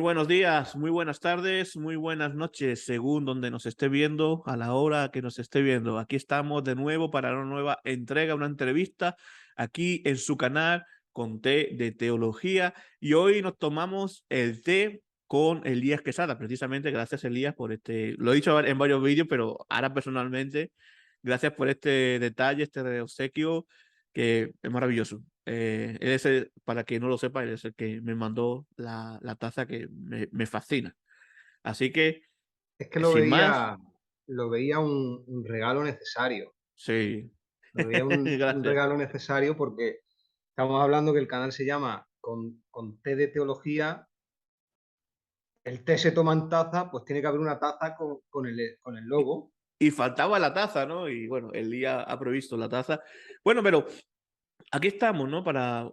buenos días, muy buenas tardes, muy buenas noches, según donde nos esté viendo, a la hora que nos esté viendo. Aquí estamos de nuevo para una nueva entrega, una entrevista aquí en su canal con té de teología. Y hoy nos tomamos el té con Elías Quesada, precisamente gracias Elías por lo he dicho en varios vídeos, pero ahora personalmente, gracias por este detalle, este obsequio que es maravilloso. Él es para quien no lo sepa, él es el que me mandó la taza que me fascina. Así que, Es que sin más, lo veía un regalo necesario. sí. Lo veía un Gracias. regalo necesario porque estamos hablando que el canal se llama con té de teología. El té se toma en taza, pues tiene que haber una taza con el logo. Y faltaba la taza, ¿no? Y bueno, el día ha provisto la taza. Bueno, pero aquí estamos, ¿no? Para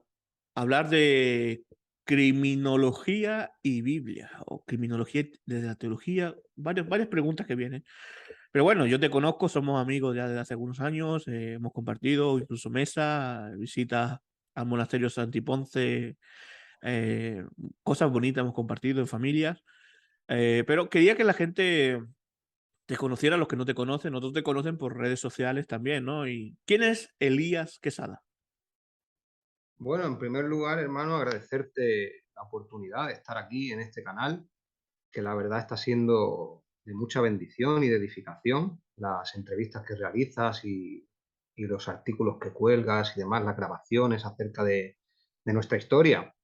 hablar de criminología y Biblia, o criminología desde la teología, varias preguntas que vienen. Pero bueno, yo te conozco, somos amigos ya desde hace algunos años, hemos compartido incluso mesa, visitas al monasterio Santiponce, eh, cosas bonitas hemos compartido en familias, pero quería que la gente te conociera, los que no te conocen, otros te conocen por redes sociales también, ¿no? ¿Y quién es Elías Quesada? Bueno, en primer lugar, hermano, agradecerte la oportunidad de estar aquí en este canal, que la verdad está siendo de mucha bendición y de edificación. Las entrevistas que realizas y los artículos que cuelgas y demás, las grabaciones acerca de nuestra historia,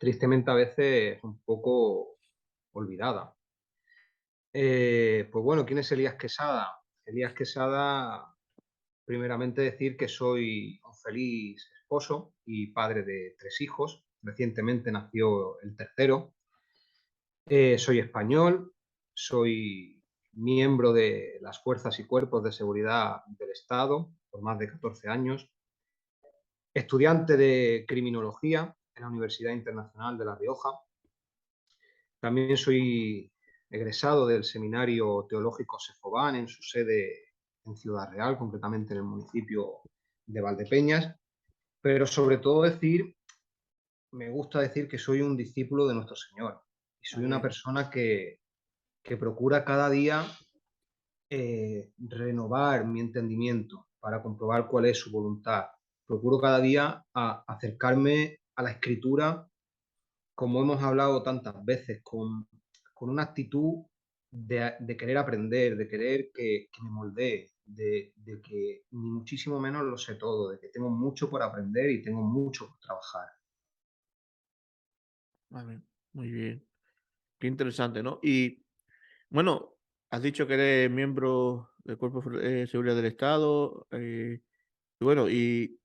tristemente a veces un poco olvidada. Pues bueno, ¿quién es Elías Quesada? Elías Quesada, primeramente decir que soy un feliz esposo y padre de 3 hijos. Recientemente nació el tercero. Soy español, soy miembro de las fuerzas y cuerpos de seguridad del Estado por más de 14 años, estudiante de criminología en la Universidad Internacional de La Rioja. También soy egresado del Seminario Teológico Sefobán en su sede en Ciudad Real, concretamente en el municipio de Valdepeñas. Pero sobre todo me gusta decir que soy un discípulo de nuestro Señor y soy una Amén. persona que procura cada día renovar mi entendimiento para comprobar cuál es su voluntad. Procuro cada día acercarme a la escritura, como hemos hablado tantas veces, con una actitud de querer aprender, de querer que me moldee, de que ni muchísimo menos lo sé todo, de que tengo mucho por aprender y tengo mucho por trabajar. Amén. Muy bien. Qué interesante, ¿no? Y bueno, has dicho que eres miembro del Cuerpo de Seguridad del Estado. Y bueno, ¿y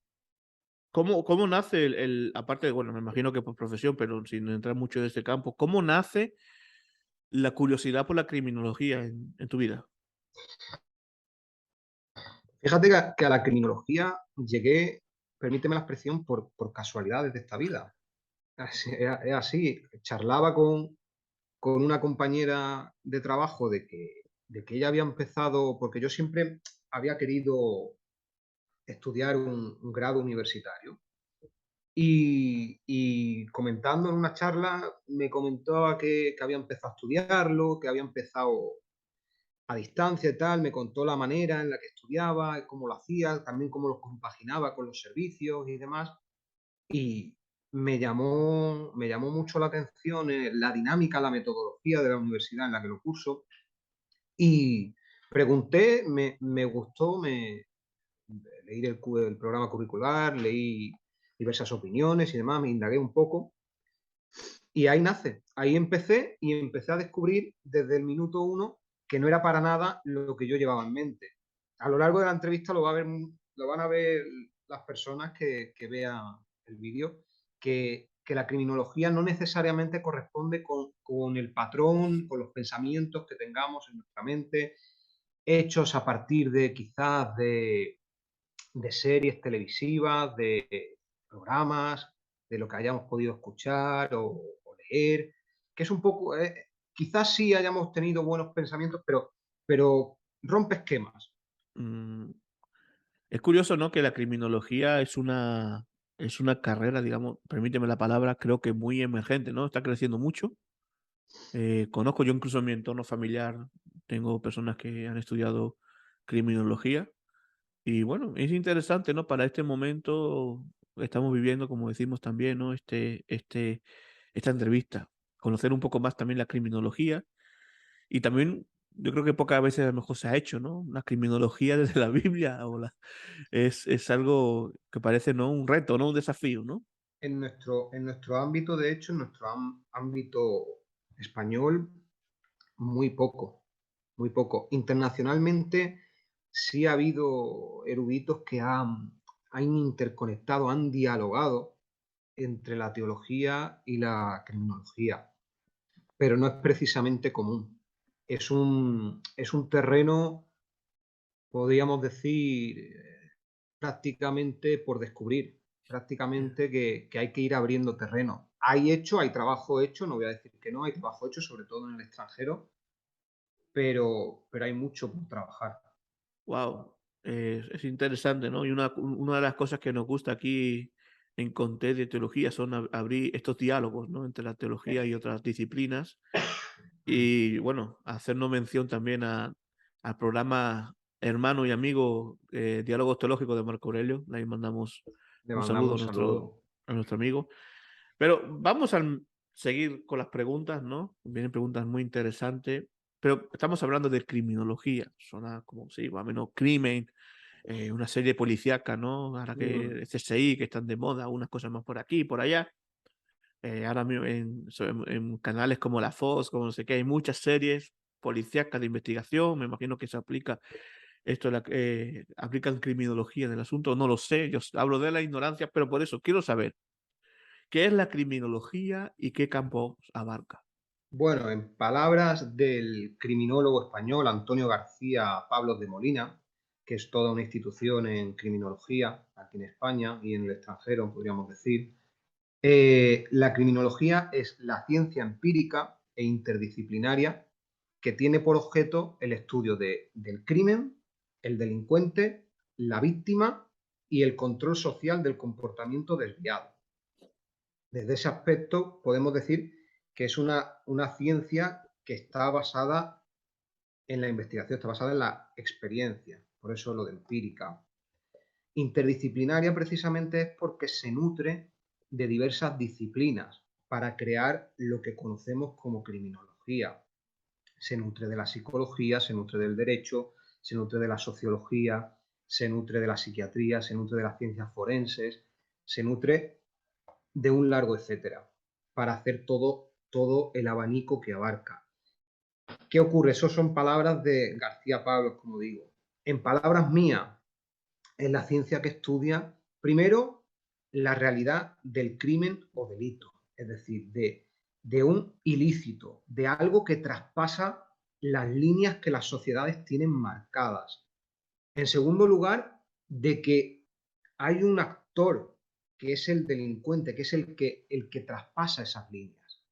cómo nace aparte de, bueno, me imagino que por profesión, pero sin entrar mucho en este campo, cómo nace la curiosidad por la criminología en tu vida? Fíjate que a la criminología llegué, permíteme la expresión, por casualidades de esta vida. Es así. Charlaba con una compañera de trabajo de que ella había empezado, porque yo siempre había querido estudiar un grado universitario. Y comentando en una charla, me comentaba que había empezado a estudiarlo, que había empezado a distancia y tal, me contó la manera en la que estudiaba, cómo lo hacía, también cómo lo compaginaba con los servicios y demás. Y me llamó mucho la atención la dinámica, la metodología de la universidad en la que lo curso. Y pregunté, me gustó, leí el programa curricular, leí diversas opiniones y demás, me indagué un poco. Y ahí nace, ahí empecé a descubrir desde el minuto uno que no era para nada lo que yo llevaba en mente. A lo largo de la entrevista lo van a ver las personas que vean el vídeo, que la criminología no necesariamente corresponde con el patrón, con los pensamientos que tengamos en nuestra mente, hechos a partir de quizás de series televisivas, de programas, de lo que hayamos podido escuchar o leer, que es un poco, quizás sí hayamos tenido buenos pensamientos, pero rompe esquemas. Mm, es curioso, ¿no? Que la criminología es una carrera, digamos, permíteme la palabra, creo que muy emergente, ¿no? Está creciendo mucho. Conozco yo incluso en mi entorno familiar, tengo personas que han estudiado criminología y bueno, es interesante, ¿no? Para este momento estamos viviendo, como decimos también, ¿no? Esta entrevista, conocer un poco más también la criminología y también yo creo que pocas veces a lo mejor se ha hecho, ¿no? Una criminología desde la Biblia es algo que parece, ¿no? Un reto, ¿no? Un desafío, ¿no? En nuestro ámbito, de hecho, en nuestro ámbito español, muy poco, muy poco. Internacionalmente sí ha habido eruditos que han interconectado, han dialogado entre la teología y la criminología, pero no es precisamente común. Es un terreno, podríamos decir, prácticamente por descubrir, prácticamente que hay que ir abriendo terreno. Hay trabajo hecho, no voy a decir que no, hay trabajo hecho, sobre todo en el extranjero, pero hay mucho por trabajar. Wow, es interesante, ¿no? Y una de las cosas que nos gusta aquí en Conté de Teología son abrir estos diálogos, ¿no? Entre la teología y otras disciplinas. Y bueno, hacernos mención también al programa hermano y amigo Diálogos Teológicos de Marco Aurelio. Ahí mandamos Le un mandamos saludo un saludo. a nuestro amigo. Pero vamos a seguir con las preguntas, ¿no? Vienen preguntas muy interesantes. Pero estamos hablando de criminología. Suena como, sí, más o menos crimen, una serie policíaca, ¿no? Ahora Mm. que CSI, que están de moda, unas cosas más por aquí, por allá. Ahora mismo en canales como la Fox, como no sé qué, hay muchas series policíacas de investigación. Me imagino que se aplica esto, aplican criminología en el asunto. No lo sé, yo hablo de la ignorancia, pero por eso quiero saber qué es la criminología y qué campos abarca. Bueno, en palabras del criminólogo español Antonio García Pablos de Molina, que es toda una institución en criminología aquí en España y en el extranjero, podríamos decir, la criminología es la ciencia empírica e interdisciplinaria que tiene por objeto el estudio del crimen, el delincuente, la víctima y el control social del comportamiento desviado. Desde ese aspecto podemos decir que es una ciencia que está basada en la investigación, está basada en la experiencia, por eso lo de empírica. Interdisciplinaria precisamente es porque se nutre de diversas disciplinas para crear lo que conocemos como criminología. Se nutre de la psicología, se nutre del derecho, se nutre de la sociología, se nutre de la psiquiatría, se nutre de las ciencias forenses, se nutre de un largo etcétera, para hacer todo el abanico que abarca. ¿Qué ocurre? Eso son palabras de García Pablos, como digo. En palabras mías, es la ciencia que estudia, primero, la realidad del crimen o delito, es decir, de un ilícito, de algo que traspasa las líneas que las sociedades tienen marcadas. En segundo lugar, de que hay un actor que es el delincuente, que es el que traspasa esas líneas.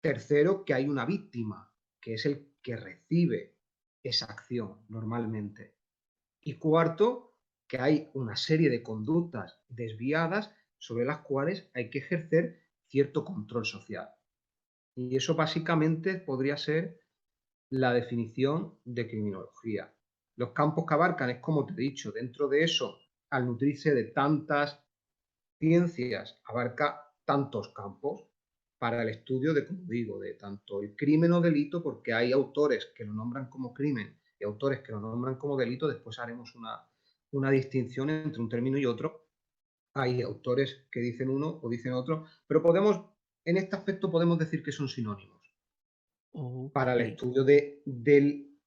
Tercero, que hay una víctima, que es el que recibe esa acción normalmente. Y cuarto, que hay una serie de conductas desviadas sobre las cuales hay que ejercer cierto control social. Y eso básicamente podría ser la definición de criminología. Los campos que abarcan es como te he dicho, dentro de eso, al nutrirse de tantas ciencias, abarca tantos campos para el estudio de, como digo, de tanto el crimen o delito, porque hay autores que lo nombran como crimen y autores que lo nombran como delito, después haremos una distinción entre un término y otro. Hay autores que dicen uno o dicen otro, pero en este aspecto podemos decir que son sinónimos para Ok. el estudio del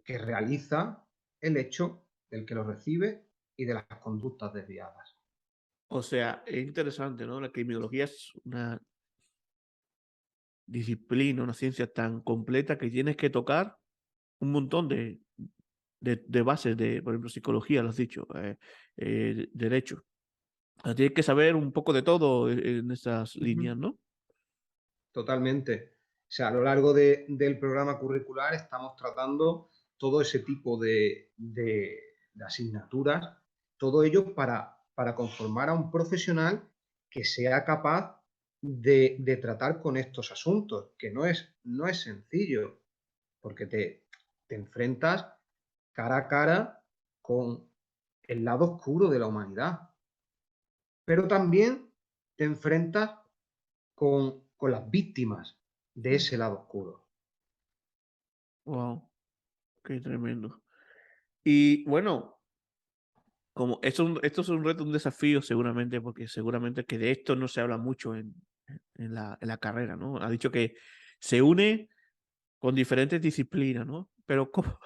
que realiza el hecho, del que lo recibe y de las conductas desviadas. O sea, es interesante, ¿no? La criminología es una disciplina, una ciencia tan completa que tienes que tocar un montón de bases de, por ejemplo, psicología, lo has dicho, derecho. O sea, tienes que saber un poco de todo en esas Uh -huh. líneas, ¿no? Totalmente. O sea, a lo largo del programa curricular estamos tratando todo ese tipo de asignaturas, todo ello para conformar a un profesional que sea capaz de tratar con estos asuntos, que no es sencillo, porque te enfrentas cara a cara con el lado oscuro de la humanidad, pero también te enfrentas con las víctimas de ese lado oscuro. Wow, qué tremendo. Y bueno, como esto es un reto, un desafío seguramente, porque seguramente que de esto no se habla mucho en la carrera, ¿no? Ha dicho que se une con diferentes disciplinas, ¿no? Pero ¿cómo?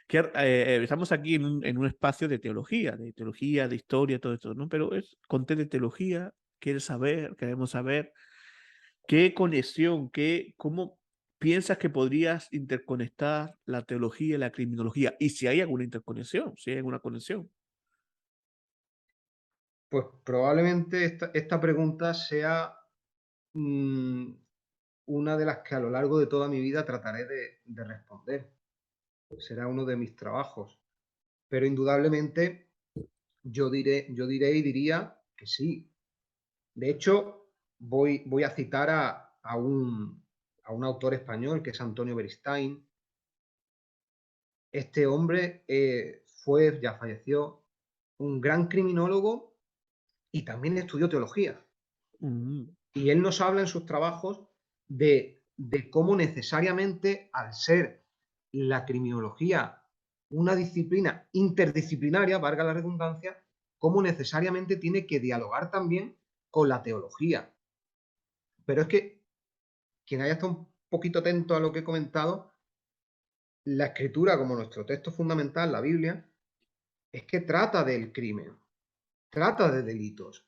Estamos aquí en un espacio de teología, de historia, todo esto, ¿no? Pero es conté de teología, queremos saber qué conexión, cómo piensas que podrías interconectar la teología y la criminología, y si hay alguna interconexión, si hay alguna conexión. Pues probablemente esta pregunta sea una de las que a lo largo de toda mi vida trataré de responder. Será uno de mis trabajos. Pero indudablemente yo diré y diría que sí. De hecho, voy a citar a un autor español que es Antonio Beristain. Este hombre fue, ya falleció, un gran criminólogo y también estudió teología. Mm, Y él nos habla en sus trabajos de cómo necesariamente, al ser la criminología una disciplina interdisciplinaria, valga la redundancia, cómo necesariamente tiene que dialogar también con la teología. Pero es que quien haya estado un poquito atento a lo que he comentado, la escritura como nuestro texto fundamental, la Biblia, es que trata del crimen, trata de delitos,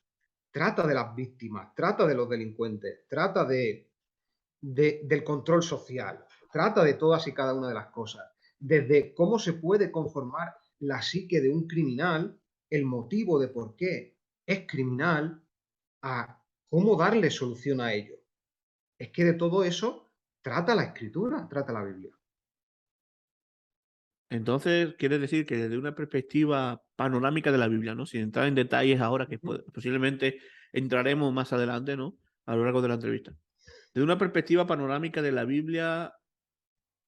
trata de las víctimas, trata de los delincuentes, trata del control social, trata de todas y cada una de las cosas, desde cómo se puede conformar la psique de un criminal, el motivo de por qué es criminal, a cómo darle solución a ello. Es que de todo eso trata la escritura, trata la Biblia. entonces, quiere decir que desde una perspectiva panorámica de la Biblia, ¿no? Sin entrar en detalles ahora, que posiblemente entraremos más adelante, ¿no? A lo largo de la entrevista. Desde una perspectiva panorámica de la Biblia,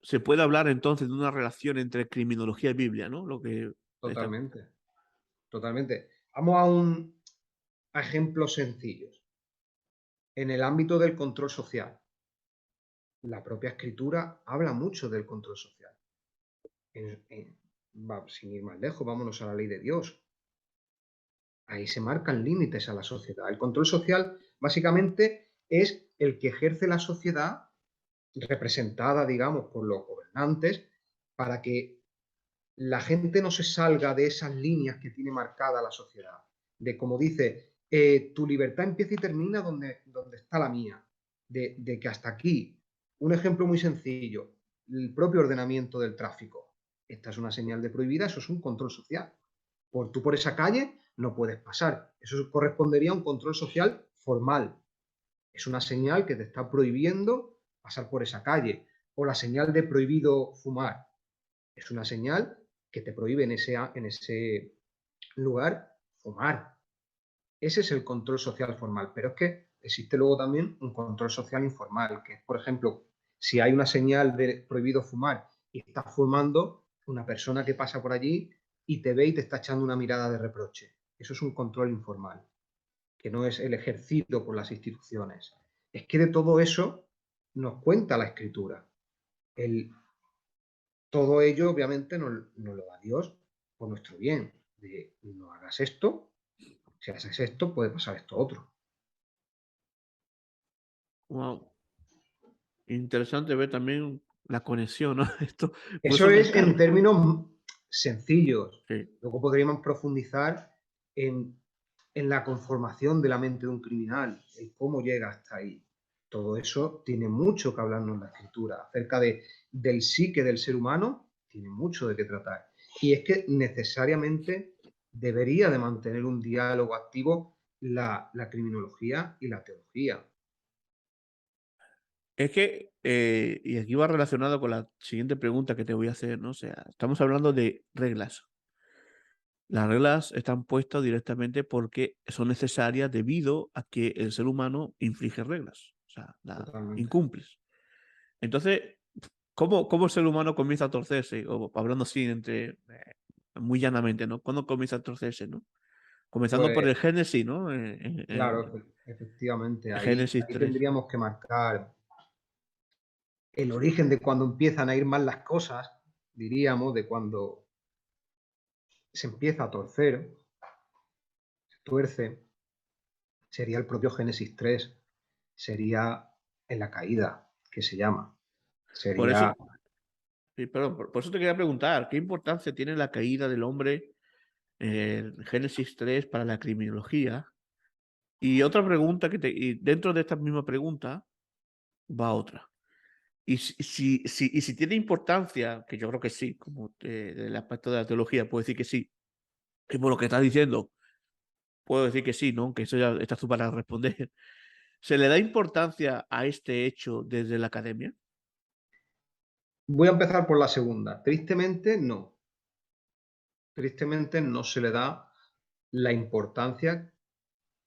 se puede hablar entonces de una relación entre criminología y Biblia, ¿no? Lo que está. Totalmente, totalmente. Vamos a ejemplos sencillos. En el ámbito del control social, la propia escritura habla mucho del control social. Sin ir más lejos, vámonos a la ley de Dios. Ahí se marcan límites a la sociedad. El control social básicamente es el que ejerce la sociedad representada, digamos, por los gobernantes para que la gente no se salga de esas líneas que tiene marcada la sociedad. De como dice, tu libertad empieza y termina donde está la mía. De que hasta aquí, un ejemplo muy sencillo, el propio ordenamiento del tráfico. Esta es una señal de prohibida, eso es un control social. Tú por esa calle no puedes pasar. Eso correspondería a un control social formal. Es una señal que te está prohibiendo pasar por esa calle. O la señal de prohibido fumar. Es una señal que te prohíbe en ese lugar fumar. Ese es el control social formal. Pero es que existe luego también un control social informal, que es, por ejemplo, si hay una señal de prohibido fumar y estás fumando, una persona que pasa por allí y te ve y te está echando una mirada de reproche. Eso es un control informal, que no es el ejercido por las instituciones. Es que de todo eso nos cuenta la escritura. El, Todo ello, obviamente, nos lo da Dios por nuestro bien. De no hagas esto, si haces esto, puede pasar esto otro. Wow. Interesante ver también la conexión, ¿no? Esto, por Eso eso me es en encanta. términos sencillos. Sí. Luego podríamos profundizar en la conformación de la mente de un criminal, en cómo llega hasta ahí. Todo eso tiene mucho que hablarnos la escritura. Acerca del psique del ser humano, tiene mucho de qué tratar. Y es que necesariamente debería de mantener un diálogo activo la criminología y la teología. Es que, y aquí va relacionado con la siguiente pregunta que te voy a hacer, ¿no? O sea, estamos hablando de reglas. Las reglas están puestas directamente porque son necesarias debido a que el ser humano inflige reglas, o sea, la totalmente. incumples. Entonces, ¿cómo el ser humano comienza a torcerse? O hablando así muy llanamente, ¿no? ¿Cuándo comienza a torcerse, no? Comenzando por Pues el Génesis, ¿no? claro, efectivamente, Génesis ahí 3. tendríamos que marcar el origen de cuando empiezan a ir mal las cosas, diríamos, de cuando se empieza a torcer, se tuerce, sería el propio Génesis 3, sería en la caída, que se llama. Por eso, Sería, sí, perdón, por eso te quería preguntar, ¿qué importancia tiene la caída del hombre en Génesis 3 para la criminología? Y otra pregunta y dentro de esta misma pregunta va otra. Y si tiene importancia, que yo creo que sí, como del aspecto de la teología, puedo decir que sí, y por lo que estás diciendo, puedo decir que sí, ¿no? Que eso ya estás tú para responder. ¿Se le da importancia a este hecho desde la academia? voy a empezar por la segunda. Tristemente, no. Tristemente no se le da la importancia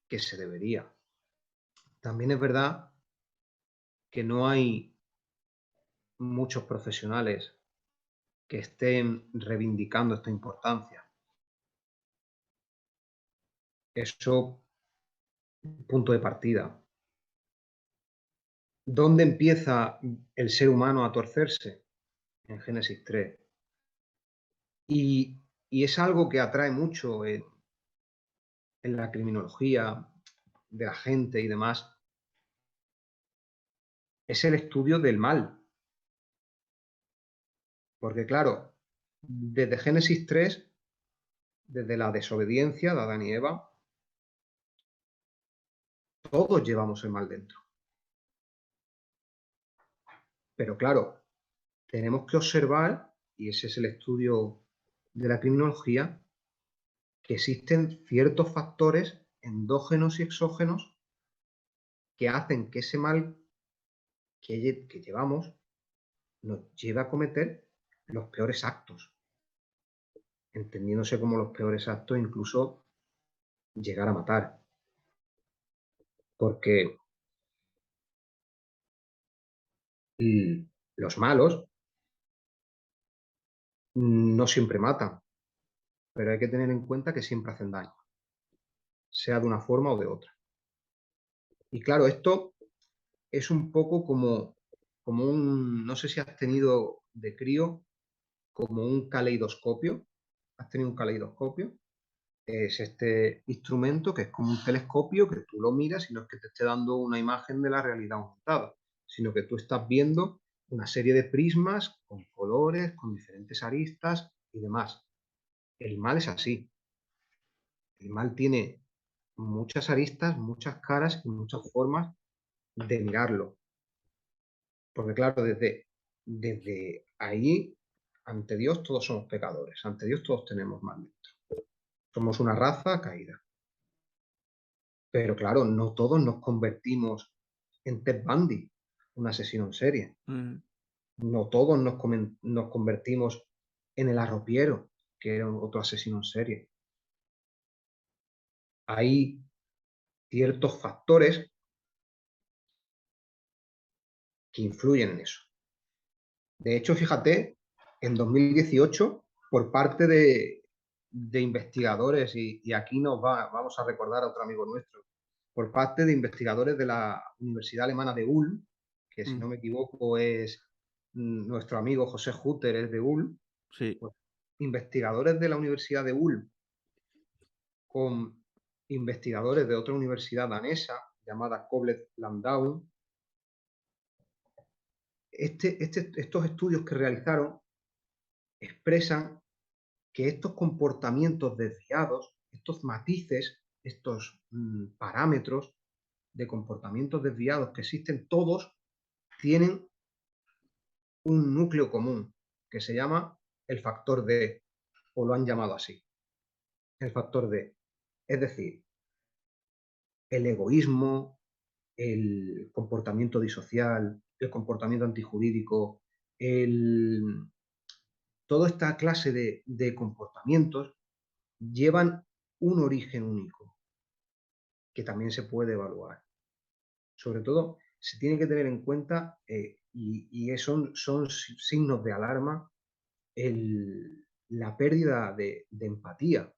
que se debería. También es verdad que no hay muchos profesionales que estén reivindicando esta importancia. Eso, punto de partida. ¿Dónde empieza el ser humano a torcerse? En Génesis 3. Y es algo que atrae mucho en la criminología de la gente y demás, es el estudio del mal. Porque claro, desde Génesis 3, desde la desobediencia de Adán y Eva, todos llevamos el mal dentro. Pero claro, tenemos que observar, y ese es el estudio de la criminología, que existen ciertos factores endógenos y exógenos que hacen que ese mal que llevamos nos lleve a cometer los peores actos, entendiéndose como los peores actos incluso llegar a matar. Porque los malos no siempre matan, pero hay que tener en cuenta que siempre hacen daño, sea de una forma o de otra. Y claro, esto es un poco como un, no sé si has tenido de crío, como un caleidoscopio. ¿Has tenido un caleidoscopio? Es este instrumento que es como un telescopio que tú lo miras y no es que te esté dando una imagen de la realidad aumentada, sino que tú estás viendo una serie de prismas con colores, con diferentes aristas y demás. El mal es así. El mal tiene muchas aristas, muchas caras y muchas formas de mirarlo. Porque claro, desde ahí, ante Dios todos somos pecadores, ante Dios todos tenemos mal dentro. Somos una raza caída. Pero claro, no todos nos convertimos en Ted Bundy, un asesino en serie. Mm. No todos nos convertimos en el arropiero, que era otro asesino en serie. Hay ciertos factores que influyen en eso. De hecho, fíjate, en 2018, por parte de investigadores, y aquí vamos a recordar a otro amigo nuestro, por parte de investigadores de la Universidad Alemana de Ulm, que si Mm. no me equivoco es nuestro amigo José Hutter, es de Ulm, Sí. pues, investigadores de la Universidad de Ulm con investigadores de otra universidad danesa llamada Koblet Landau, estos estudios que realizaron expresan que estos comportamientos desviados, estos matices, estos parámetros de comportamientos desviados que existen todos, tienen un núcleo común que se llama el factor D, o lo han llamado así, el factor D. Es decir, el egoísmo, el comportamiento disocial, el comportamiento antijurídico, toda esta clase de comportamientos llevan un origen único que también se puede evaluar. Sobre todo, se tiene que tener en cuenta, son signos de alarma, la pérdida de empatía.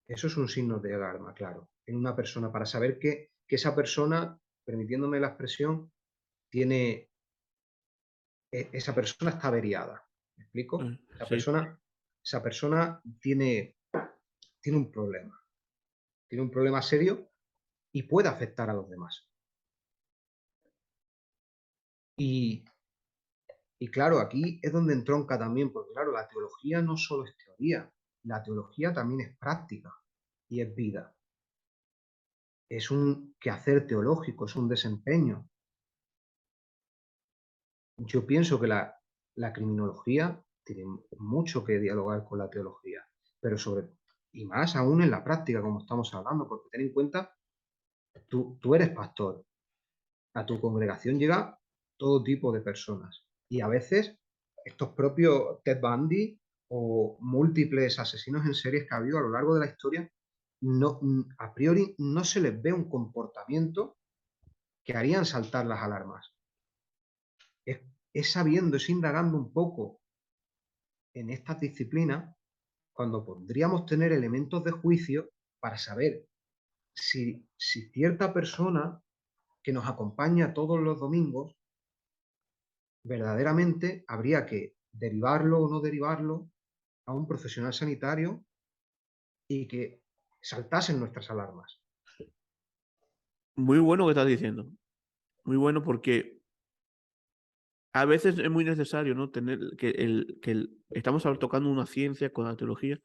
Eso es un signo de alarma, claro, en una persona, para saber que esa persona, permitiéndome la expresión, tiene, esa persona está averiada. ¿Me explico? Sí. Esa persona tiene un problema serio y puede afectar a los demás. Y, y claro, aquí es donde entronca también, porque claro, la teología no solo es teoría, la teología también es práctica y es vida. Es un quehacer teológico, es un desempeño. Yo pienso que la criminología tiene mucho que dialogar con la teología, pero y más aún en la práctica, como estamos hablando, porque ten en cuenta, tú eres pastor, a tu congregación llega todo tipo de personas y a veces estos propios Ted Bundy o múltiples asesinos en series que ha habido a lo largo de la historia, no, a priori no se les ve un comportamiento que harían saltar las alarmas. Es, es sabiendo, es indagando un poco en estas disciplinas cuando podríamos tener elementos de juicio para saber si cierta persona que nos acompaña todos los domingos, verdaderamente habría que derivarlo o no derivarlo a un profesional sanitario y que saltasen nuestras alarmas. Muy bueno que estás diciendo. Muy bueno porque a veces es muy necesario, ¿no? Tener estamos ahora tocando una ciencia con la teología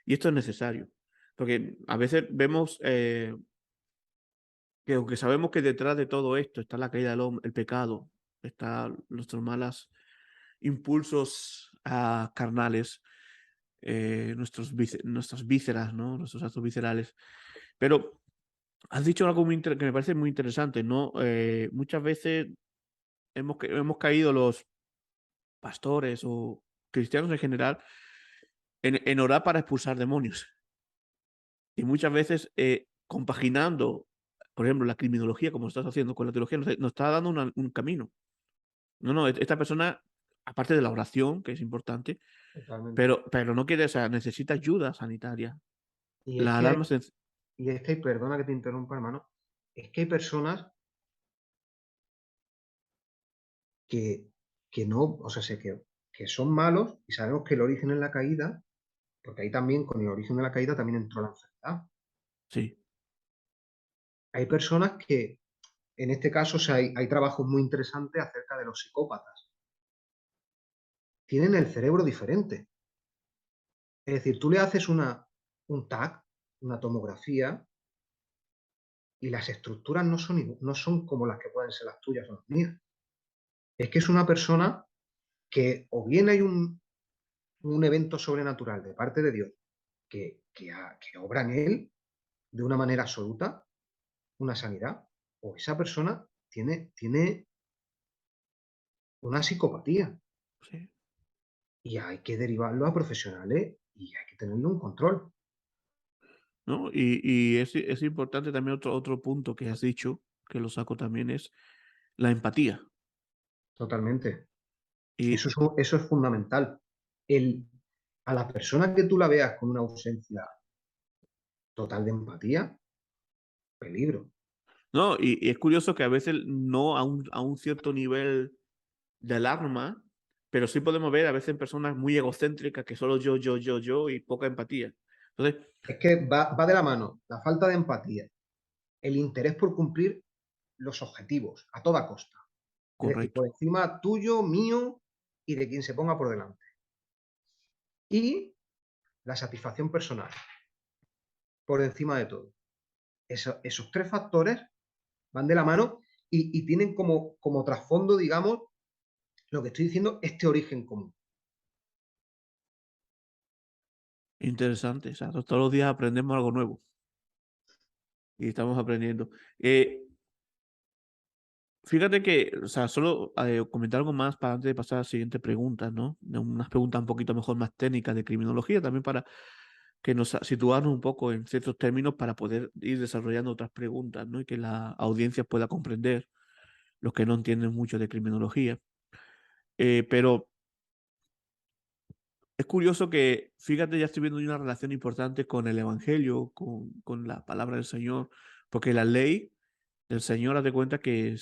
y esto es necesario. Porque a veces vemos que aunque sabemos que detrás de todo esto está la caída del hombre, el pecado, está nuestros malos impulsos carnales, nuestras vísceras, ¿no? Nuestros actos viscerales. Pero has dicho algo que me parece muy interesante, ¿no? Muchas veces hemos caído los pastores o cristianos en general en orar para expulsar demonios. Y muchas veces compaginando, por ejemplo, la criminología, como estás haciendo con la teología, nos está dando un camino. No, no, esta persona, aparte de la oración, que es importante, Totalmente. pero no quiere, o sea, necesita ayuda sanitaria. Y es Las que, alarmas, y es que hay, perdona que te interrumpa, hermano, es que hay personas que, que no, o sea, que son malos y sabemos que el origen es la caída, porque ahí también, con el origen de la caída, también entró la enfermedad. sí, Hay personas que, en este caso, o sea, hay trabajos muy interesantes acerca de los psicópatas. Tienen el cerebro diferente. Es decir, tú le haces un TAC, una tomografía, y las estructuras no son como las que pueden ser las tuyas o las mías. Es que es una persona que o bien hay un evento sobrenatural de parte de Dios que obra en él de una manera absoluta, una sanidad, o esa persona tiene una psicopatía sí. y hay que derivarlo a profesionales y hay que tenerlo en control. ¿No? Y es importante también otro punto que has dicho, que lo saco también, es la empatía. Totalmente. Y Eso es fundamental. El, a la persona que tú la veas con una ausencia total de empatía, peligro. no, y es curioso que a veces no a un cierto nivel de alarma, pero sí podemos ver a veces personas muy egocéntricas que solo yo y poca empatía. Entonces, Es que va de la mano la falta de empatía, el interés por cumplir los objetivos a toda costa. Es decir, correcto. por encima tuyo, mío y de quien se ponga por delante. Y la satisfacción personal, por encima de todo. Esos tres factores van de la mano y tienen como trasfondo, digamos, lo que estoy diciendo, este origen común. Interesante. O sea, todos los días aprendemos algo nuevo y estamos aprendiendo. Fíjate que, o sea, solo comentar algo más para antes de pasar a la siguiente pregunta, ¿no? Unas preguntas un poquito mejor más técnicas de criminología, también que nos situarnos un poco en ciertos términos para poder ir desarrollando otras preguntas, ¿no? Y que la audiencia pueda comprender, los que no entienden mucho de criminología. Pero es curioso que, fíjate, ya estoy viendo una relación importante con el Evangelio, con la palabra del Señor, porque la ley del Señor, haz de cuenta que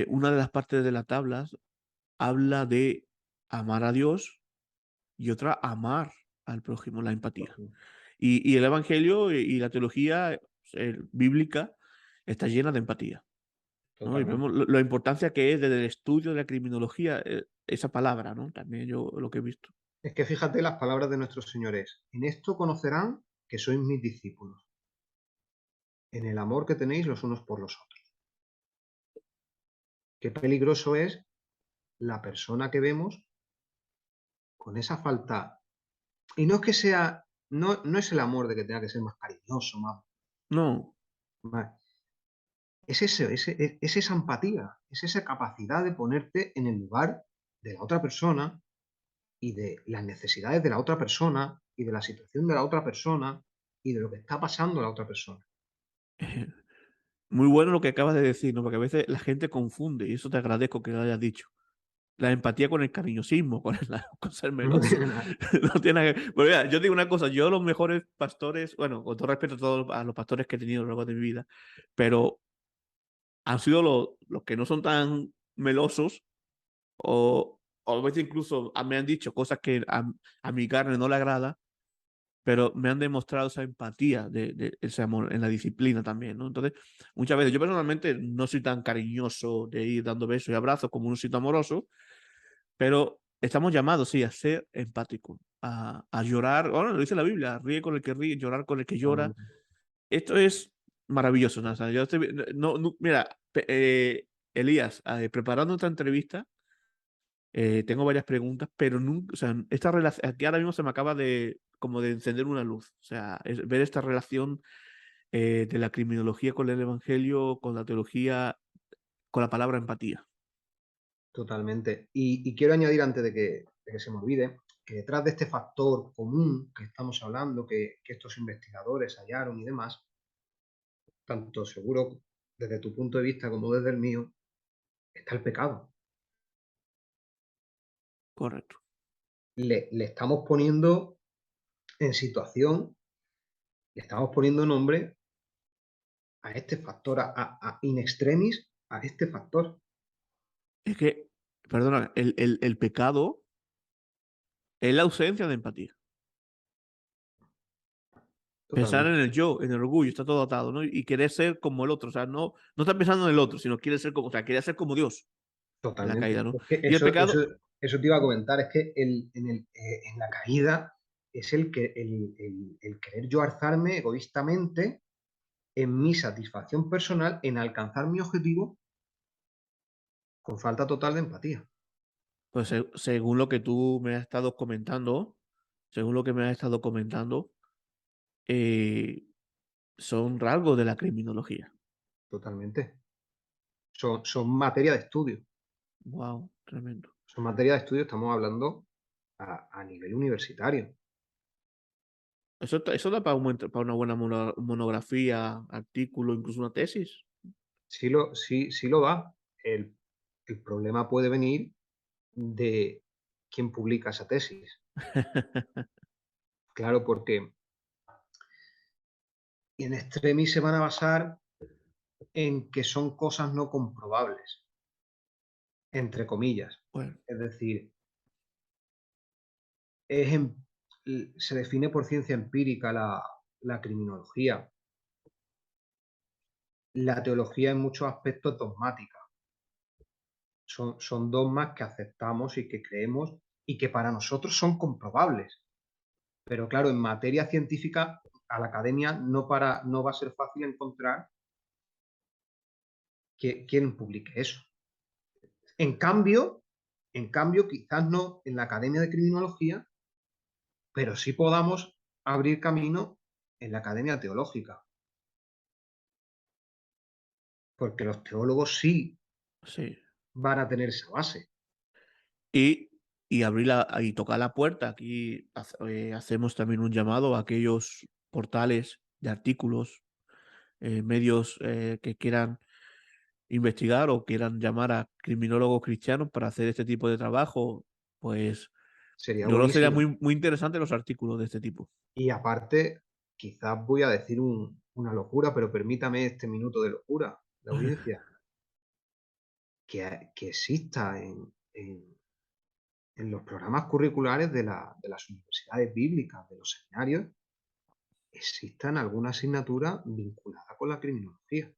una de las partes de las tablas habla de amar a Dios y otra amar al prójimo, la empatía. Y el Evangelio y la teología bíblica está llena de empatía, ¿no? Y vemos Totalmente. la importancia que es desde el estudio de la criminología, esa palabra, ¿no? También yo lo que he visto. Es que fíjate las palabras de nuestro Señor es, en esto conocerán que sois mis discípulos, en el amor que tenéis los unos por los otros. Qué peligroso es la persona que vemos con esa falta. Y no es que sea, no es el amor de que tenga que ser más cariñoso, No, más- es eso, es esa empatía, es esa capacidad de ponerte en el lugar de la otra persona y de las necesidades de la otra persona y de la situación de la otra persona y de lo que está pasando a la otra persona. muy bueno lo que acabas de decir, ¿no? Porque a veces la gente confunde, y eso te agradezco que lo hayas dicho. La empatía con el cariñosismo, con ser meloso. No tiene nada que. Pero mira, yo digo una cosa, yo los mejores pastores, bueno, con todo respeto a todos a los pastores que he tenido a lo largo de mi vida, pero han sido los que no son tan melosos o a veces incluso me han dicho cosas que a mi carne no le agrada, pero me han demostrado esa empatía de ese amor en la disciplina también, ¿no? Entonces, muchas veces yo personalmente no soy tan cariñoso de ir dando besos y abrazos como un sitio amoroso, pero estamos llamados, sí, a ser empáticos, a llorar. Bueno, lo dice la Biblia, ríe con el que ríe, llorar con el que llora. Totalmente. Esto es maravilloso, ¿no? O sea, yo mira, Elías, preparando esta entrevista, tengo varias preguntas, pero nunca, o sea, esta relación, aquí ahora mismo se me acaba de, como de encender una luz. O sea, ver esta relación de la criminología con el evangelio, con la teología, con la palabra empatía. Totalmente. Y quiero añadir antes de que se me olvide, que detrás de este factor común que estamos hablando, que estos investigadores hallaron y demás, tanto seguro desde tu punto de vista como desde el mío, está el pecado. Correcto. Le estamos poniendo en situación, le estamos poniendo nombre a este factor, in extremis, a este factor. Es que, perdona, el pecado es la ausencia de empatía. Pensar en Totalmente, el yo, en el orgullo, está todo atado, ¿no? Y querer ser como el otro, o sea, no está pensando en el otro, sino quiere ser como, o sea, quiere ser como Dios en la caída, totalmente. ¿no? Es que Y el pecado, eso te iba a comentar, es que en la caída es el querer yo alzarme egoístamente en mi satisfacción personal, en alcanzar mi objetivo con falta total de empatía. pues según lo que tú me has estado comentando, según lo que me has estado comentando, eh, son rasgos de la criminología. Totalmente. Son materia de estudio. Wow, tremendo. Son materia de estudio, estamos hablando a nivel universitario. Eso da para una buena monografía, artículo, incluso una tesis. Sí lo da. El, el problema puede venir de quién publica esa tesis. Claro, porque en extremis se van a basar en que son cosas no comprobables, entre comillas. Bueno, Es decir, es em- se define por ciencia empírica la criminología. La teología en muchos aspectos dogmática. Son dogmas que aceptamos y que creemos y que para nosotros son comprobables. Pero claro, en materia científica, a la academia no va a ser fácil encontrar quién publique eso. En cambio, quizás no en la Academia de Criminología, pero sí podamos abrir camino en la Academia Teológica, porque los teólogos sí sí. van a tener esa base. Y, y y tocar la puerta. Aquí hacemos también un llamado a aquellos portales de artículos, medios que quieran investigar o quieran llamar a criminólogos cristianos para hacer este tipo de trabajo, pues Sería yo creo que sería buenísimo. muy interesante los artículos de este tipo. Y aparte, quizás voy a decir una locura, pero permítame este minuto de locura, de audiencia, que exista en los programas curriculares de las universidades bíblicas, de los seminarios, existan alguna asignatura vinculada con la criminología,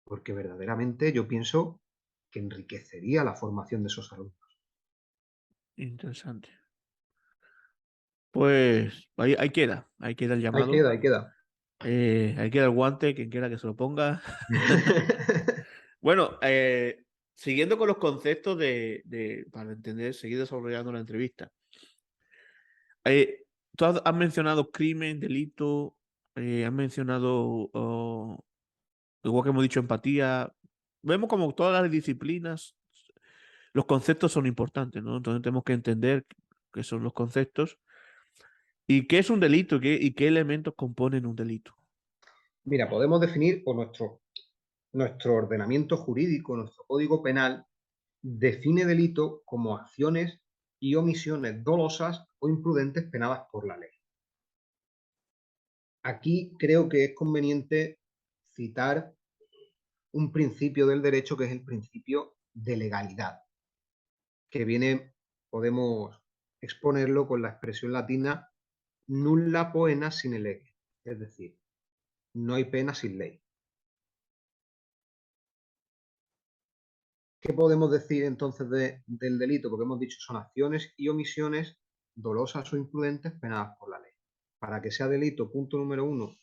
porque verdaderamente yo pienso que enriquecería la formación de esos alumnos. Interesante. Pues ahí queda el Ahí llamado, queda, ahí queda. ahí queda el guante, quien quiera que se lo ponga. Bueno, siguiendo con los conceptos para entender, seguir desarrollando la entrevista. Tú has mencionado crimen, delito, has mencionado, igual que hemos dicho, empatía. Vemos como todas las disciplinas, los conceptos son importantes, ¿no? Entonces tenemos que entender qué son los conceptos y qué es un delito y qué elementos componen un delito. Mira, podemos definir, o nuestro ordenamiento jurídico, nuestro código penal, define delito como acciones y omisiones dolosas o imprudentes penadas por la ley. Aquí creo que es conveniente citar un principio del derecho que es el principio de legalidad, que viene, podemos exponerlo con la expresión latina nulla poena sine lege, es decir, no hay pena sin ley. ¿Qué podemos decir entonces del delito? Porque hemos dicho son acciones y omisiones dolosas o imprudentes penadas por la ley. Para que sea delito, punto número uno,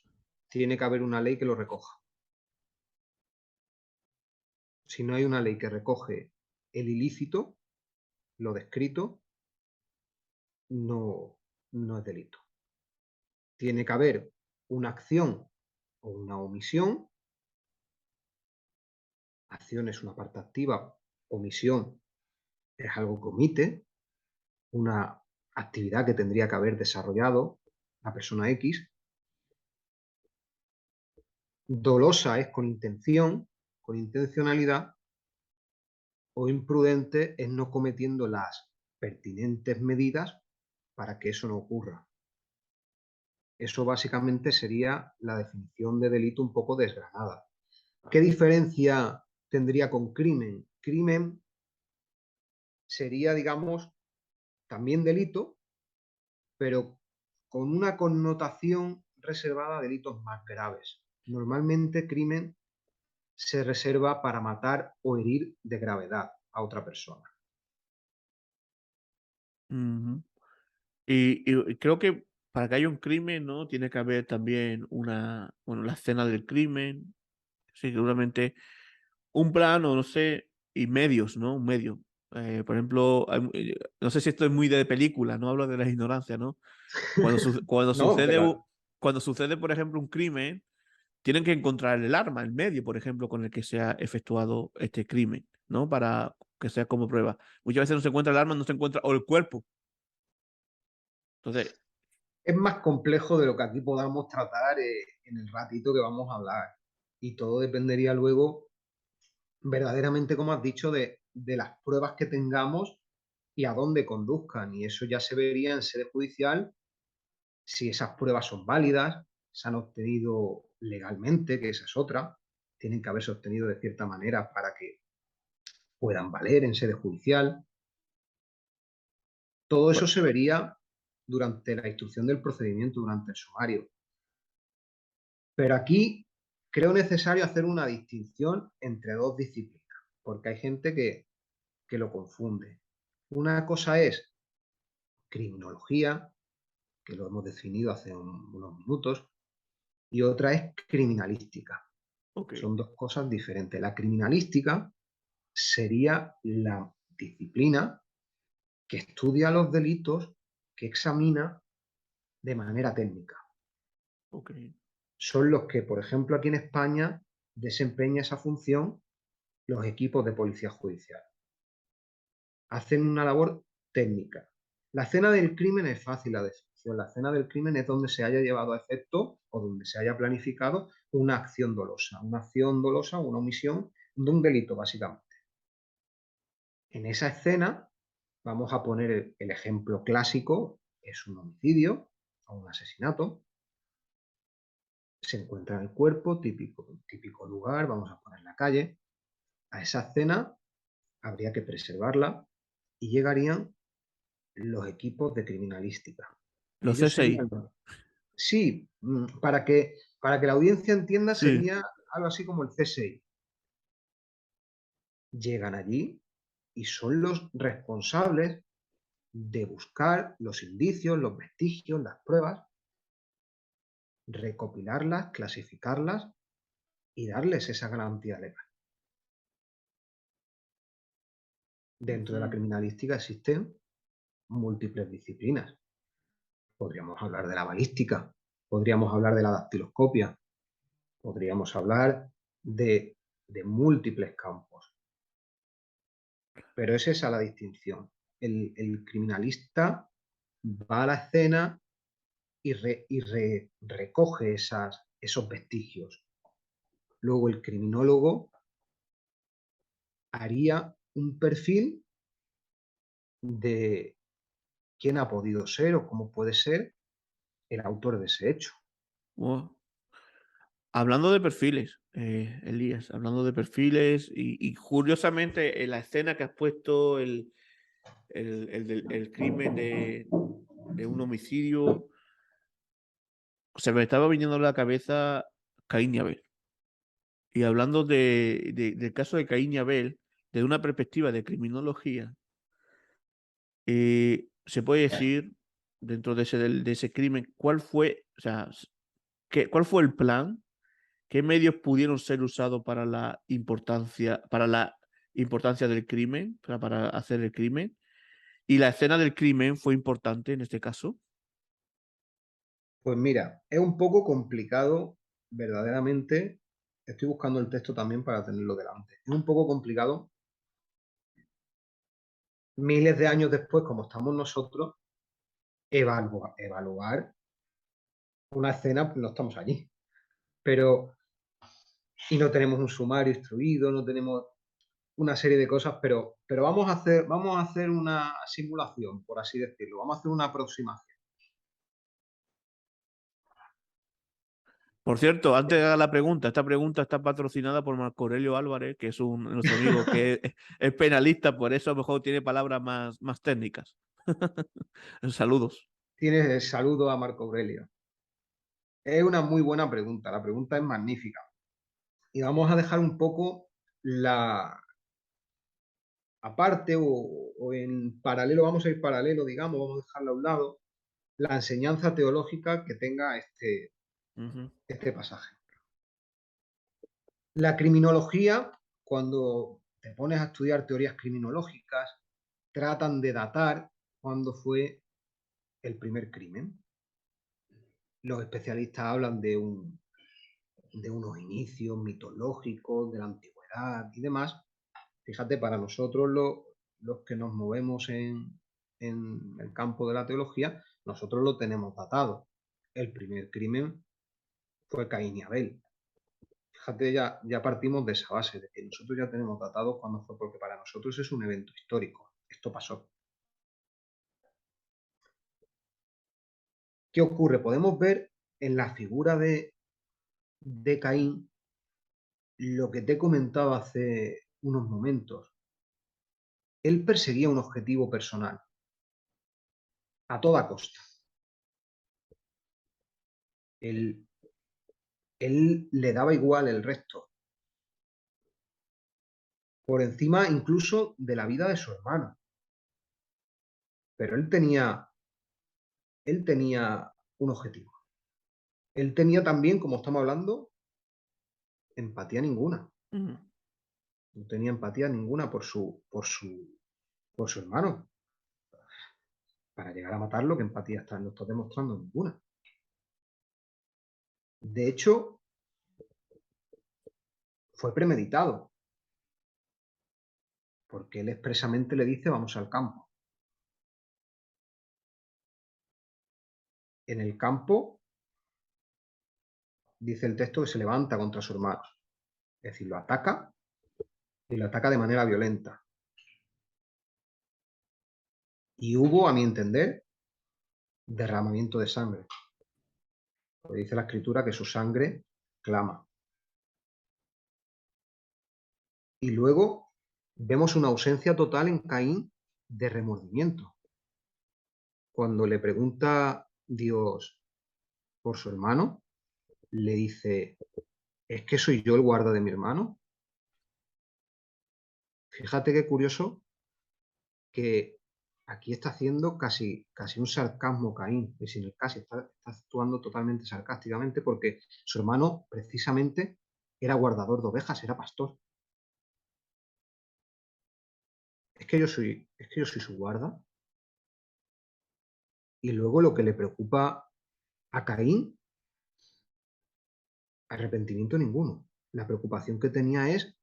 tiene que haber una ley que lo recoja. Si no hay una ley que recoge el ilícito, lo descrito, no, no es delito. Tiene que haber una acción o una omisión. Acción es una parte activa, omisión es algo que omite, una actividad que tendría que haber desarrollado la persona X. Dolosa es con intención, con intencionalidad, o imprudente es no cometiendo las pertinentes medidas para que eso no ocurra. Eso básicamente sería la definición de delito un poco desgranada. ¿Qué diferencia tendría con crimen? Crimen sería, digamos, también delito, pero con una connotación reservada a delitos más graves. Normalmente crimen se reserva para matar o herir de gravedad a otra persona. Ujú. Y creo que para que haya un crimen, ¿no? Tiene que haber también bueno, la escena del crimen, sí, seguramente un plano, no sé, y medios, ¿no? Un medio. Por ejemplo, no sé si esto es muy de película, no hablo de la ignorancia, ¿no? No, pero Cuando sucede, por ejemplo, un crimen, tienen que encontrar el arma, el medio, por ejemplo, con el que se ha efectuado este crimen, ¿no? Para que sea como prueba. Muchas veces no se encuentra el arma, no se encuentra, o el cuerpo. Entonces, es más complejo de lo que aquí podamos tratar en el ratito que vamos a hablar. Y todo dependería luego, verdaderamente, como has dicho, de las pruebas que tengamos y a dónde conduzcan. Y eso ya se vería en sede judicial si esas pruebas son válidas, se han obtenido legalmente, que esa es otra, tienen que haberse obtenido de cierta manera para que puedan valer en sede judicial. Todo eso pues, se vería durante la instrucción del procedimiento, durante el sumario. Pero aquí creo necesario hacer una distinción entre dos disciplinas, porque hay gente que lo confunde. Una cosa es criminología, que lo hemos definido hace unos minutos, y otra es criminalística. ok, Son dos cosas diferentes. La criminalística sería la disciplina que estudia los delitos, que examina de manera técnica. ok. Son los que, por ejemplo, aquí en España desempeña esa función los equipos de policía judicial. hacen una labor técnica. La escena del crimen es fácil la descripción. La escena del crimen es donde se haya llevado a efecto o donde se haya planificado una acción dolosa, una omisión de un delito, básicamente. En esa escena vamos a poner el ejemplo clásico, es un homicidio o un asesinato. Se encuentra el cuerpo, típico lugar, vamos a poner la calle. A esa escena habría que preservarla y llegarían los equipos de criminalística. Los Ellos CSI. serían, sí, para que la audiencia entienda, Sí. sería algo así como el CSI. Llegan allí y son los responsables de buscar los indicios, los vestigios, las pruebas, recopilarlas, clasificarlas y darles esa garantía legal. Dentro de la criminalística existen múltiples disciplinas. Podríamos hablar de la balística, podríamos hablar de la dactiloscopia, podríamos hablar de múltiples campos. Pero es esa la distinción. El criminalista va a la escena y recoge esos vestigios. Luego el criminólogo haría un perfil de quién ha podido ser o cómo puede ser el autor de ese hecho. Wow. Hablando de perfiles, Elías, hablando de perfiles, y curiosamente en la escena que has puesto, el crimen de un homicidio, se me estaba viniendo a la cabeza Caín y Abel. Y hablando del caso de Caín y Abel, desde una perspectiva de criminología, se puede decir, dentro de ese crimen, cuál fue, o sea, cuál fue el plan, qué medios pudieron ser usados para la importancia del crimen, para hacer el crimen. Y la escena del crimen fue importante en este caso. Pues mira, es un poco complicado, verdaderamente. Estoy buscando el texto también para tenerlo delante. Es un poco complicado, miles de años después, como estamos nosotros, evaluar una escena, pues no estamos allí. Pero, y no tenemos un sumario instruido, no tenemos una serie de cosas, pero vamos a hacer una simulación, por así decirlo. Vamos a hacer una aproximación. Por cierto, antes de dar la pregunta, esta pregunta está patrocinada por Marco Aurelio Álvarez, que es nuestro amigo que es penalista, por eso a lo mejor tiene palabras más técnicas. Saludos. Tienes el saludo a Marco Aurelio. Es una muy buena pregunta. La pregunta es magnífica. Y vamos a dejar un poco la aparte o en paralelo, vamos a ir paralelo, digamos, vamos a dejarla a un lado, la enseñanza teológica que tenga este pasaje. La criminología, cuando te pones a estudiar teorías criminológicas, tratan de datar cuándo fue el primer crimen. Los especialistas hablan de unos inicios mitológicos, de la antigüedad y demás. Fíjate, para nosotros los que nos movemos en el campo de la teología, nosotros lo tenemos datado. El primer crimen fue Caín y Abel. Fíjate, ya partimos de esa base, de que nosotros ya tenemos datado cuándo fue, porque para nosotros es un evento histórico. Esto pasó. ¿Qué ocurre? Podemos ver en la figura de Caín lo que te he comentado hace unos momentos. Él perseguía un objetivo personal a toda costa. Él, él le daba igual el resto, por encima incluso de la vida de su hermano. Pero él tenía un objetivo. Él tenía también, como estamos hablando, empatía ninguna. No tenía empatía ninguna por su hermano. Para llegar a matarlo, ¿qué empatía no está demostrando? Ninguna. De hecho, fue premeditado. porque él expresamente le dice vamos al campo. En el campo, dice el texto que se levanta contra su hermano, es decir, lo ataca y lo ataca de manera violenta. Y hubo, a mi entender, derramamiento de sangre. Porque dice la escritura que su sangre clama. Y luego vemos una ausencia total en Caín de remordimiento. Cuando le pregunta Dios por su hermano, le dice, ¿es que soy yo el guarda de mi hermano? Fíjate qué curioso que aquí está haciendo casi un sarcasmo Caín, y sin el casi, está actuando totalmente sarcásticamente porque su hermano precisamente era guardador de ovejas, era pastor. Es que yo soy su guarda. Y luego lo que le preocupa a Caín, arrepentimiento ninguno. La preocupación que tenía es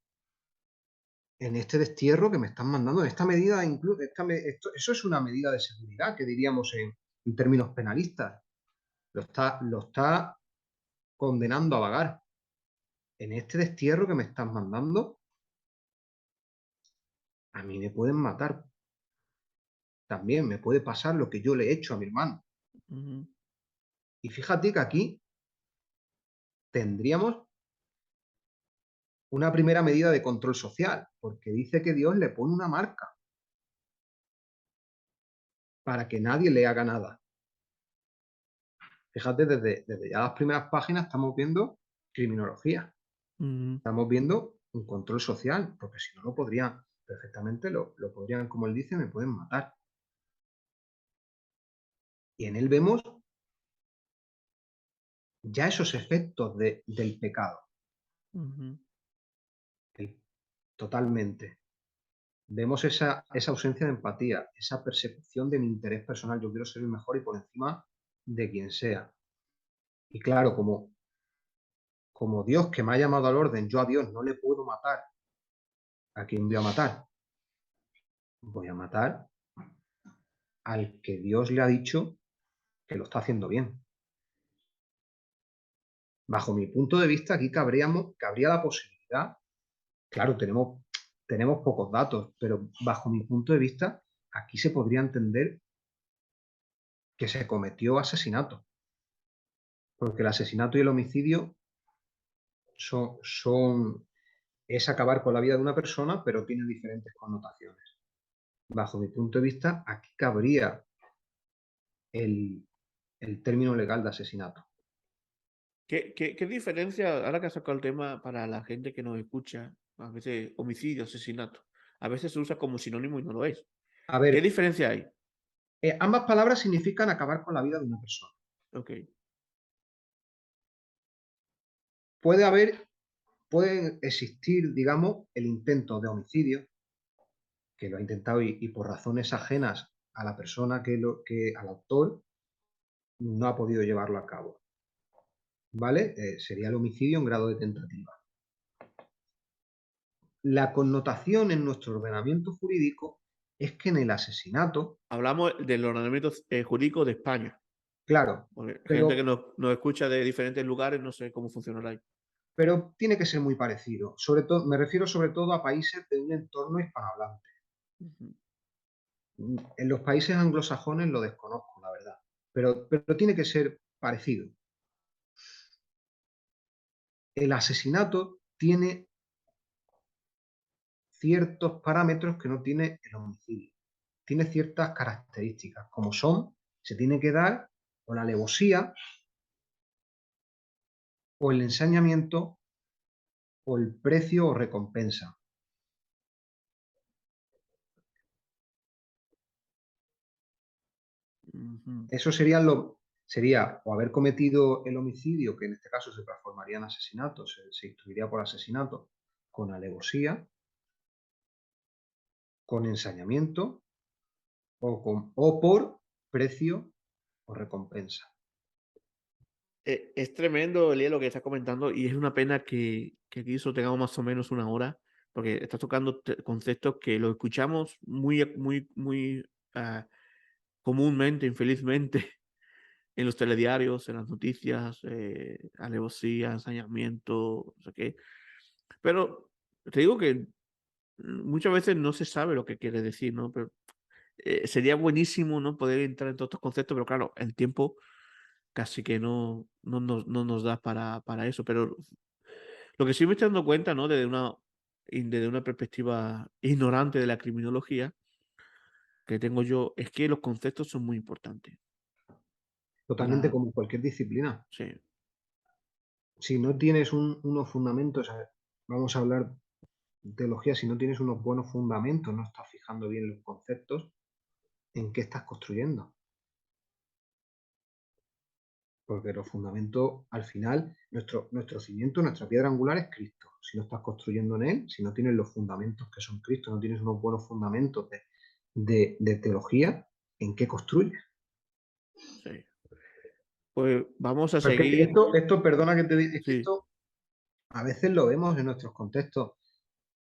en este destierro que me están mandando, en esta medida, eso es una medida de seguridad, que diríamos en términos penalistas. Lo está condenando a vagar. En este destierro que me están mandando, a mí me pueden matar. También me puede pasar lo que yo le he hecho a mi hermano. Ujú. Y fíjate que aquí tendríamos una primera medida de control social, porque dice que Dios le pone una marca para que nadie le haga nada. Fíjate, desde ya las primeras páginas estamos viendo criminología, Ujú. estamos viendo un control social, porque si no lo podrían, perfectamente lo podrían, como él dice, me pueden matar. Y en él vemos ya esos efectos del pecado, Ujú. totalmente. Vemos esa ausencia de empatía, esa persecución de mi interés personal. Yo quiero ser el mejor y por encima de quien sea. Y claro, como Dios que me ha llamado al orden, yo a Dios no le puedo matar. ¿A quién voy a matar? Voy a matar al que Dios le ha dicho que lo está haciendo bien. Bajo mi punto de vista, aquí cabría la posibilidad, claro, tenemos pocos datos, pero bajo mi punto de vista, aquí se podría entender que se cometió asesinato, porque el asesinato y el homicidio es acabar con la vida de una persona, pero tiene diferentes connotaciones. Bajo mi punto de vista, aquí cabría el, el término legal de asesinato. ¿Qué diferencia, ahora que has sacado el tema para la gente que nos escucha, a veces homicidio, asesinato, a veces se usa como sinónimo y no lo es? A ¿Qué ver, diferencia hay? ambas palabras significan acabar con la vida de una persona. Ok. Puede existir, digamos, el intento de homicidio, que lo ha intentado y por razones ajenas a la persona al autor, no ha podido llevarlo a cabo. ¿Vale? Sería el homicidio en grado de tentativa. La connotación en nuestro ordenamiento jurídico es que en el asesinato, Hablamos del ordenamiento jurídico de España, claro, porque gente que pero, nos escucha de diferentes lugares, no sé cómo funcionará ahí. pero tiene que ser muy parecido. Sobre todo, me refiero sobre todo a países de un entorno hispanohablante. Ujú. En los países anglosajones lo desconozco, la verdad, pero tiene que ser parecido. El asesinato tiene ciertos parámetros que no tiene el homicidio. Tiene ciertas características, como se tiene que dar o la alevosía, o el ensañamiento, o el precio o recompensa. Ujú. Eso sería o haber cometido el homicidio, que en este caso se transformaría en asesinato, se instruiría por asesinato, con alevosía, con ensañamiento, o por precio o recompensa. Es tremendo, Elia, lo que estás comentando, y es una pena que aquí solo tengamos más o menos una hora porque estás tocando conceptos que lo escuchamos muy comúnmente, infelizmente, en los telediarios, en las noticias, alevosía, ensañamiento, no sé qué. Pero te digo que muchas veces no se sabe lo que quiere decir, ¿no? Pero sería buenísimo, ¿no? Poder entrar en todos estos conceptos, pero claro, el tiempo casi que no nos da para eso. Pero lo que sí me estoy dando cuenta, ¿no? Desde una perspectiva ignorante de la criminología que tengo yo, es que los conceptos son muy importantes Totalmente para, como cualquier disciplina. sí, Si no tienes unos fundamentos, vamos a hablar de teología, si no tienes unos buenos fundamentos, no estás fijando bien los conceptos, ¿en qué estás construyendo? Porque los fundamentos, al final, nuestro cimiento, nuestra piedra angular es Cristo. Si no estás construyendo en Él, si no tienes los fundamentos que son Cristo, no tienes unos buenos fundamentos de teología, ¿en qué construyes? sí. Pues vamos a Porque seguir, esto, perdona que te diga, es que sí. esto a veces lo vemos en nuestros contextos.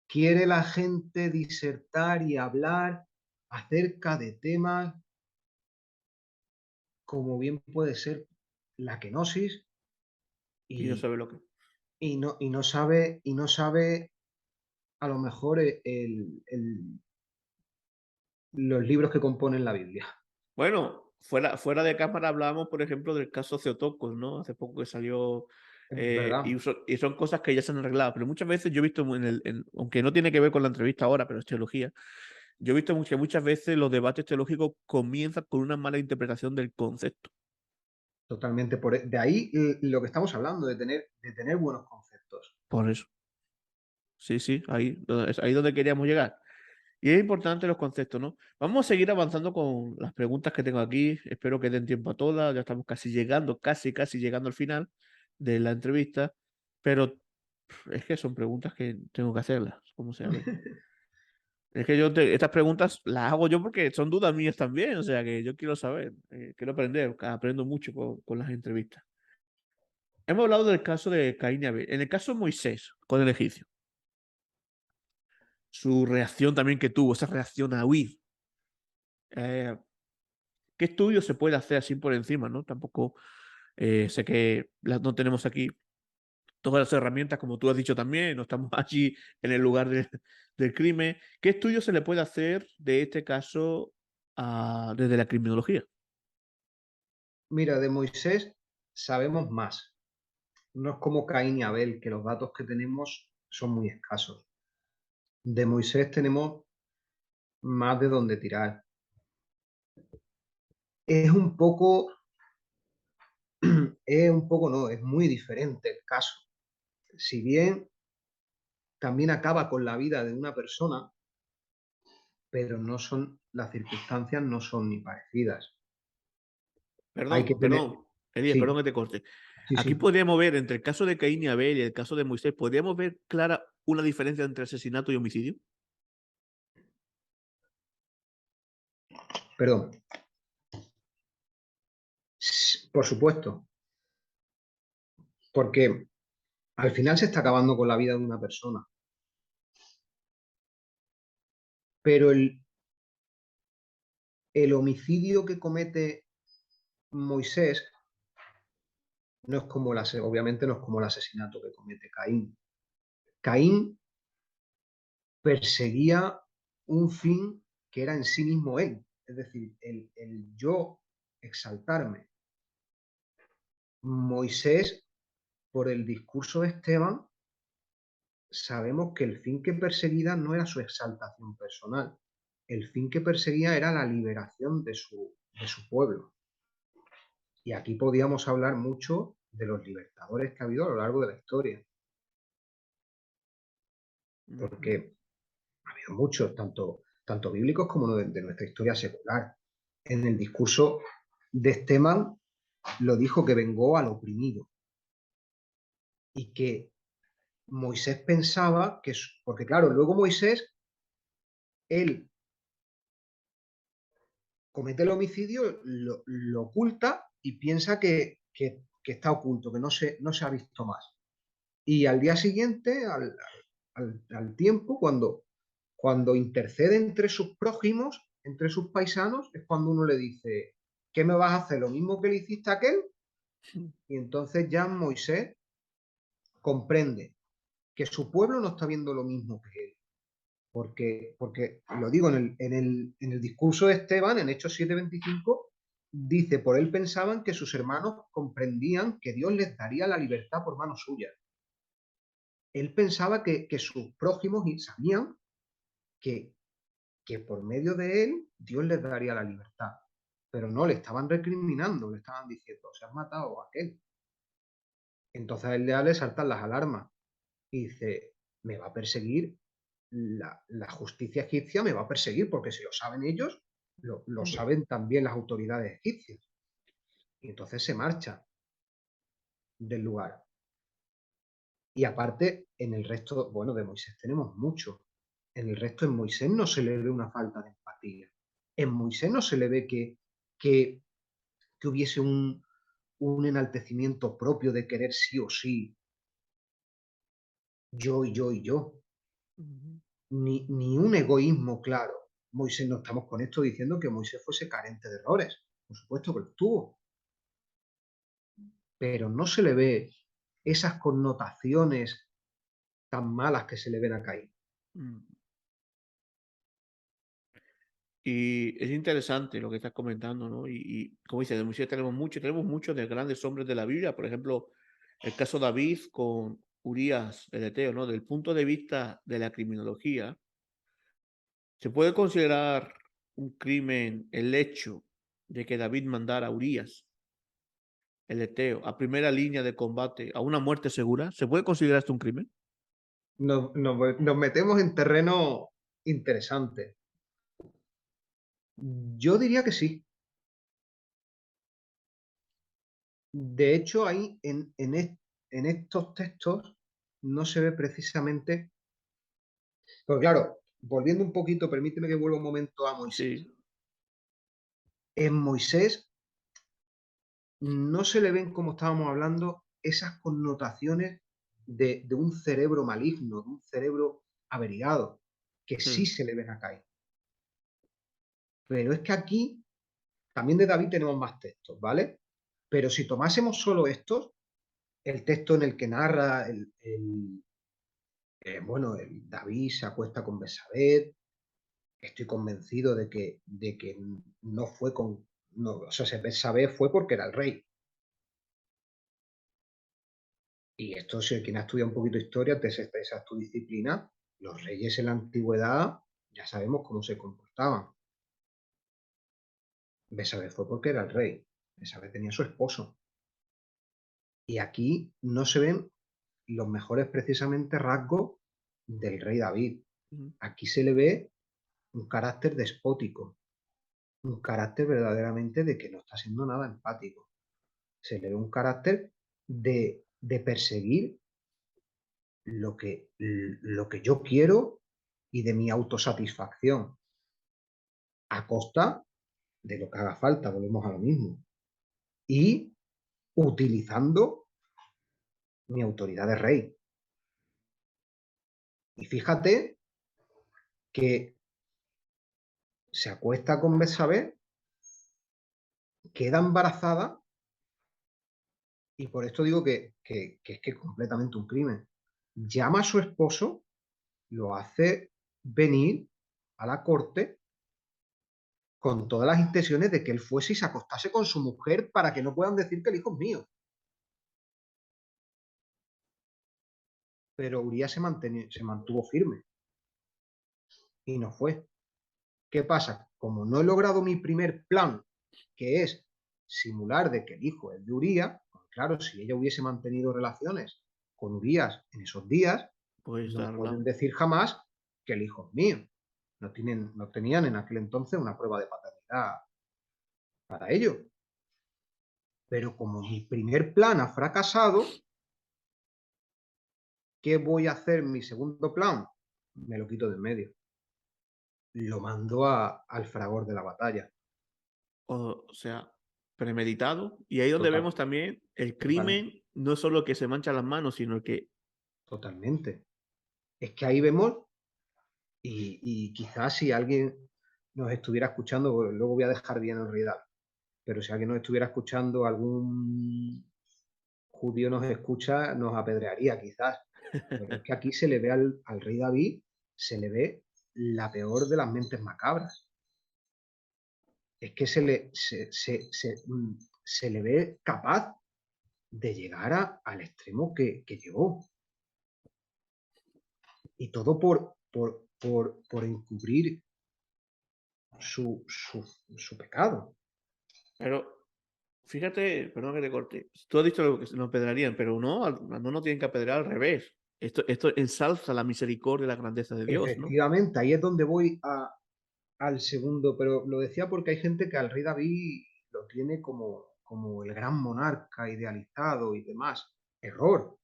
Quiere la gente disertar y hablar acerca de temas como bien puede ser la kenosis Y no y, sabe lo que. y no sabe a lo mejor los libros que componen la Biblia. Bueno, fuera de cámara hablábamos, por ejemplo, del caso Theotokos, ¿no? Hace poco que salió, Es verdad, y son cosas que ya se han arreglado, pero muchas veces yo he visto aunque no tiene que ver con la entrevista ahora, pero es teología, yo he visto que muchas veces los debates teológicos comienzan con una mala interpretación del concepto. totalmente. De ahí lo que estamos hablando, de tener buenos conceptos. Por eso. Sí, sí, es ahí donde queríamos llegar. Y es importante los conceptos, ¿no? Vamos a seguir avanzando con las preguntas que tengo aquí. Espero que den tiempo a todas. Ya estamos casi llegando al final de la entrevista. Pero es que son preguntas que tengo que hacerlas, como sea. Es que estas preguntas las hago yo porque son dudas mías también. O sea, que yo quiero saber, quiero aprender. Aprendo mucho con las entrevistas. Hemos hablado del caso de Caín y Abel. En el caso de Moisés con el egipcio, su reacción también que tuvo, esa reacción a huir. Eh, ¿Qué estudio se puede hacer así por encima, no? Tampoco sé que no tenemos aquí todas las herramientas, como tú has dicho también, no estamos allí en el lugar del crimen. ¿Qué estudio se le puede hacer de este caso desde la criminología? Mira, de Moisés sabemos más. No es como Caín y Abel, que los datos que tenemos son muy escasos. De Moisés tenemos más de dónde tirar. Es un poco, no, es muy diferente el caso. Si bien también acaba con la vida de una persona, pero las circunstancias no son ni parecidas. Hay que tener, Elías, sí, perdón que te corte. sí, Aquí sí, podríamos ver, entre el caso de Caín y Abel y el caso de Moisés, ¿podríamos ver clara una diferencia entre asesinato y homicidio? perdón. Por supuesto, porque al final se está acabando con la vida de una persona, pero el homicidio que comete Moisés no es como obviamente no es como el asesinato que comete Caín. Caín perseguía un fin que era en sí mismo él, es decir, el yo exaltarme. Moisés, por el discurso de Esteban, sabemos que el fin que perseguía no era su exaltación personal, el fin que perseguía era la liberación de su pueblo. Y aquí podíamos hablar mucho de los libertadores que ha habido a lo largo de la historia, Ujú. porque ha habido muchos, tanto bíblicos como de nuestra historia secular. En el discurso de Esteban lo dijo que vengó al oprimido y que Moisés pensaba que, porque claro, luego Moisés, él comete el homicidio, lo oculta y piensa que está oculto, que no se ha visto más. Y al día siguiente, al tiempo, cuando intercede entre sus prójimos, entre sus paisanos, es cuando uno le dice, ¿qué me vas a hacer? ¿Lo mismo que le hiciste a aquel? Y entonces ya Moisés comprende que su pueblo no está viendo lo mismo que él. Porque lo digo en el discurso de Esteban, en Hechos 7:25, dice, por él pensaban que sus hermanos comprendían que Dios les daría la libertad por mano suya. Él pensaba que sus prójimos sabían que, que por medio de él Dios les daría la libertad. Pero no, le estaban recriminando, le estaban diciendo, se han matado a aquel. Entonces a él le saltan las alarmas y dice, me va a perseguir, la justicia egipcia me va a perseguir, porque si lo saben ellos, lo saben también las autoridades egipcias. Y entonces se marcha del lugar. Y aparte, en el resto, bueno, de Moisés tenemos mucho. En el resto, en Moisés no se le ve una falta de empatía. En Moisés no se le ve que, que hubiese un enaltecimiento propio de querer sí o sí, yo y yo y yo. Ni un egoísmo claro. Moisés, no estamos con esto diciendo que Moisés fuese carente de errores. Por supuesto que lo tuvo. Pero no se le ve esas connotaciones tan malas que se le ven a Caín. Mm. Y es interesante lo que estás comentando, ¿no? Y como dices, de Moisés tenemos muchos de grandes hombres de la Biblia. Por ejemplo, el caso David con Urías, el Eteo, ¿no? Del punto de vista de la criminología, ¿se puede considerar un crimen el hecho de que David mandara a Urías, el Eteo, a primera línea de combate, a una muerte segura? ¿Se puede considerar esto un crimen? Nos metemos en terreno interesante. Yo diría que sí. De hecho, ahí en estos textos no se ve precisamente. Pues claro, volviendo un poquito, permíteme que vuelva un momento a Moisés. Sí. En Moisés no se le ven, como estábamos hablando, esas connotaciones de un cerebro maligno, de un cerebro averiado, que sí Mm, se le ven a Caín. Pero es que aquí, también de David tenemos más textos, ¿vale? Pero si tomásemos solo estos, el texto en el que narra bueno, el David se acuesta con Betsabé, estoy convencido de que no fue con, no, o sea, Betsabé fue porque era el rey. Y esto, si quien ha estudiado un poquito de historia, esa es tu disciplina, los reyes en la antigüedad ya sabemos cómo se comportaban. Betsabé fue porque era el rey. Betsabé tenía su esposo. Y aquí no se ven los mejores precisamente rasgos del rey David. mm, Aquí se le ve un carácter despótico, un carácter verdaderamente de que no está siendo nada empático. Se le ve un carácter de perseguir lo que yo quiero y de mi autosatisfacción, a costa de lo que haga falta, volvemos a lo mismo, y utilizando mi autoridad de rey. Y fíjate que se acuesta con Betsabé, queda embarazada, y por esto digo que es que es completamente un crimen. Llama a su esposo, lo hace venir a la corte con todas las intenciones de que él fuese y se acostase con su mujer para que no puedan decir que el hijo es mío. Pero Urias se mantuvo firme y no fue. ¿Qué pasa? Como no he logrado mi primer plan, que es simular de que el hijo es de Urías, pues claro, si ella hubiese mantenido relaciones con Urías en esos días, puede no estar, pueden claro. decir jamás que el hijo es mío. No tenían en aquel entonces una prueba de paternidad para ello. Pero como mi primer plan ha fracasado, ¿qué voy a hacer mi segundo plan? Me lo quito de en medio. Lo mando al fragor de la batalla. O sea, premeditado. Y ahí donde Total, vemos también el total, crimen, no es solo que se mancha las manos, sino que totalmente. Es que ahí vemos, y quizás si alguien nos estuviera escuchando, pues luego voy a dejar bien el rey David, pero si alguien nos estuviera escuchando, algún judío nos escucha, nos apedrearía quizás. Pero es que aquí se le ve al rey David, se le ve la peor de las mentes macabras. Es que se le ve capaz de llegar al extremo que llegó. Y todo por encubrir su pecado. Pero fíjate, perdón que te corte. Tú has dicho lo que nos apedrearían, pero no, no nos tienen que apedrear al revés. Esto ensalza la misericordia y la grandeza de Dios, ¿no? Efectivamente, ahí es donde voy al segundo, pero lo decía porque hay gente que al rey David lo tiene como el gran monarca idealizado y demás. Error.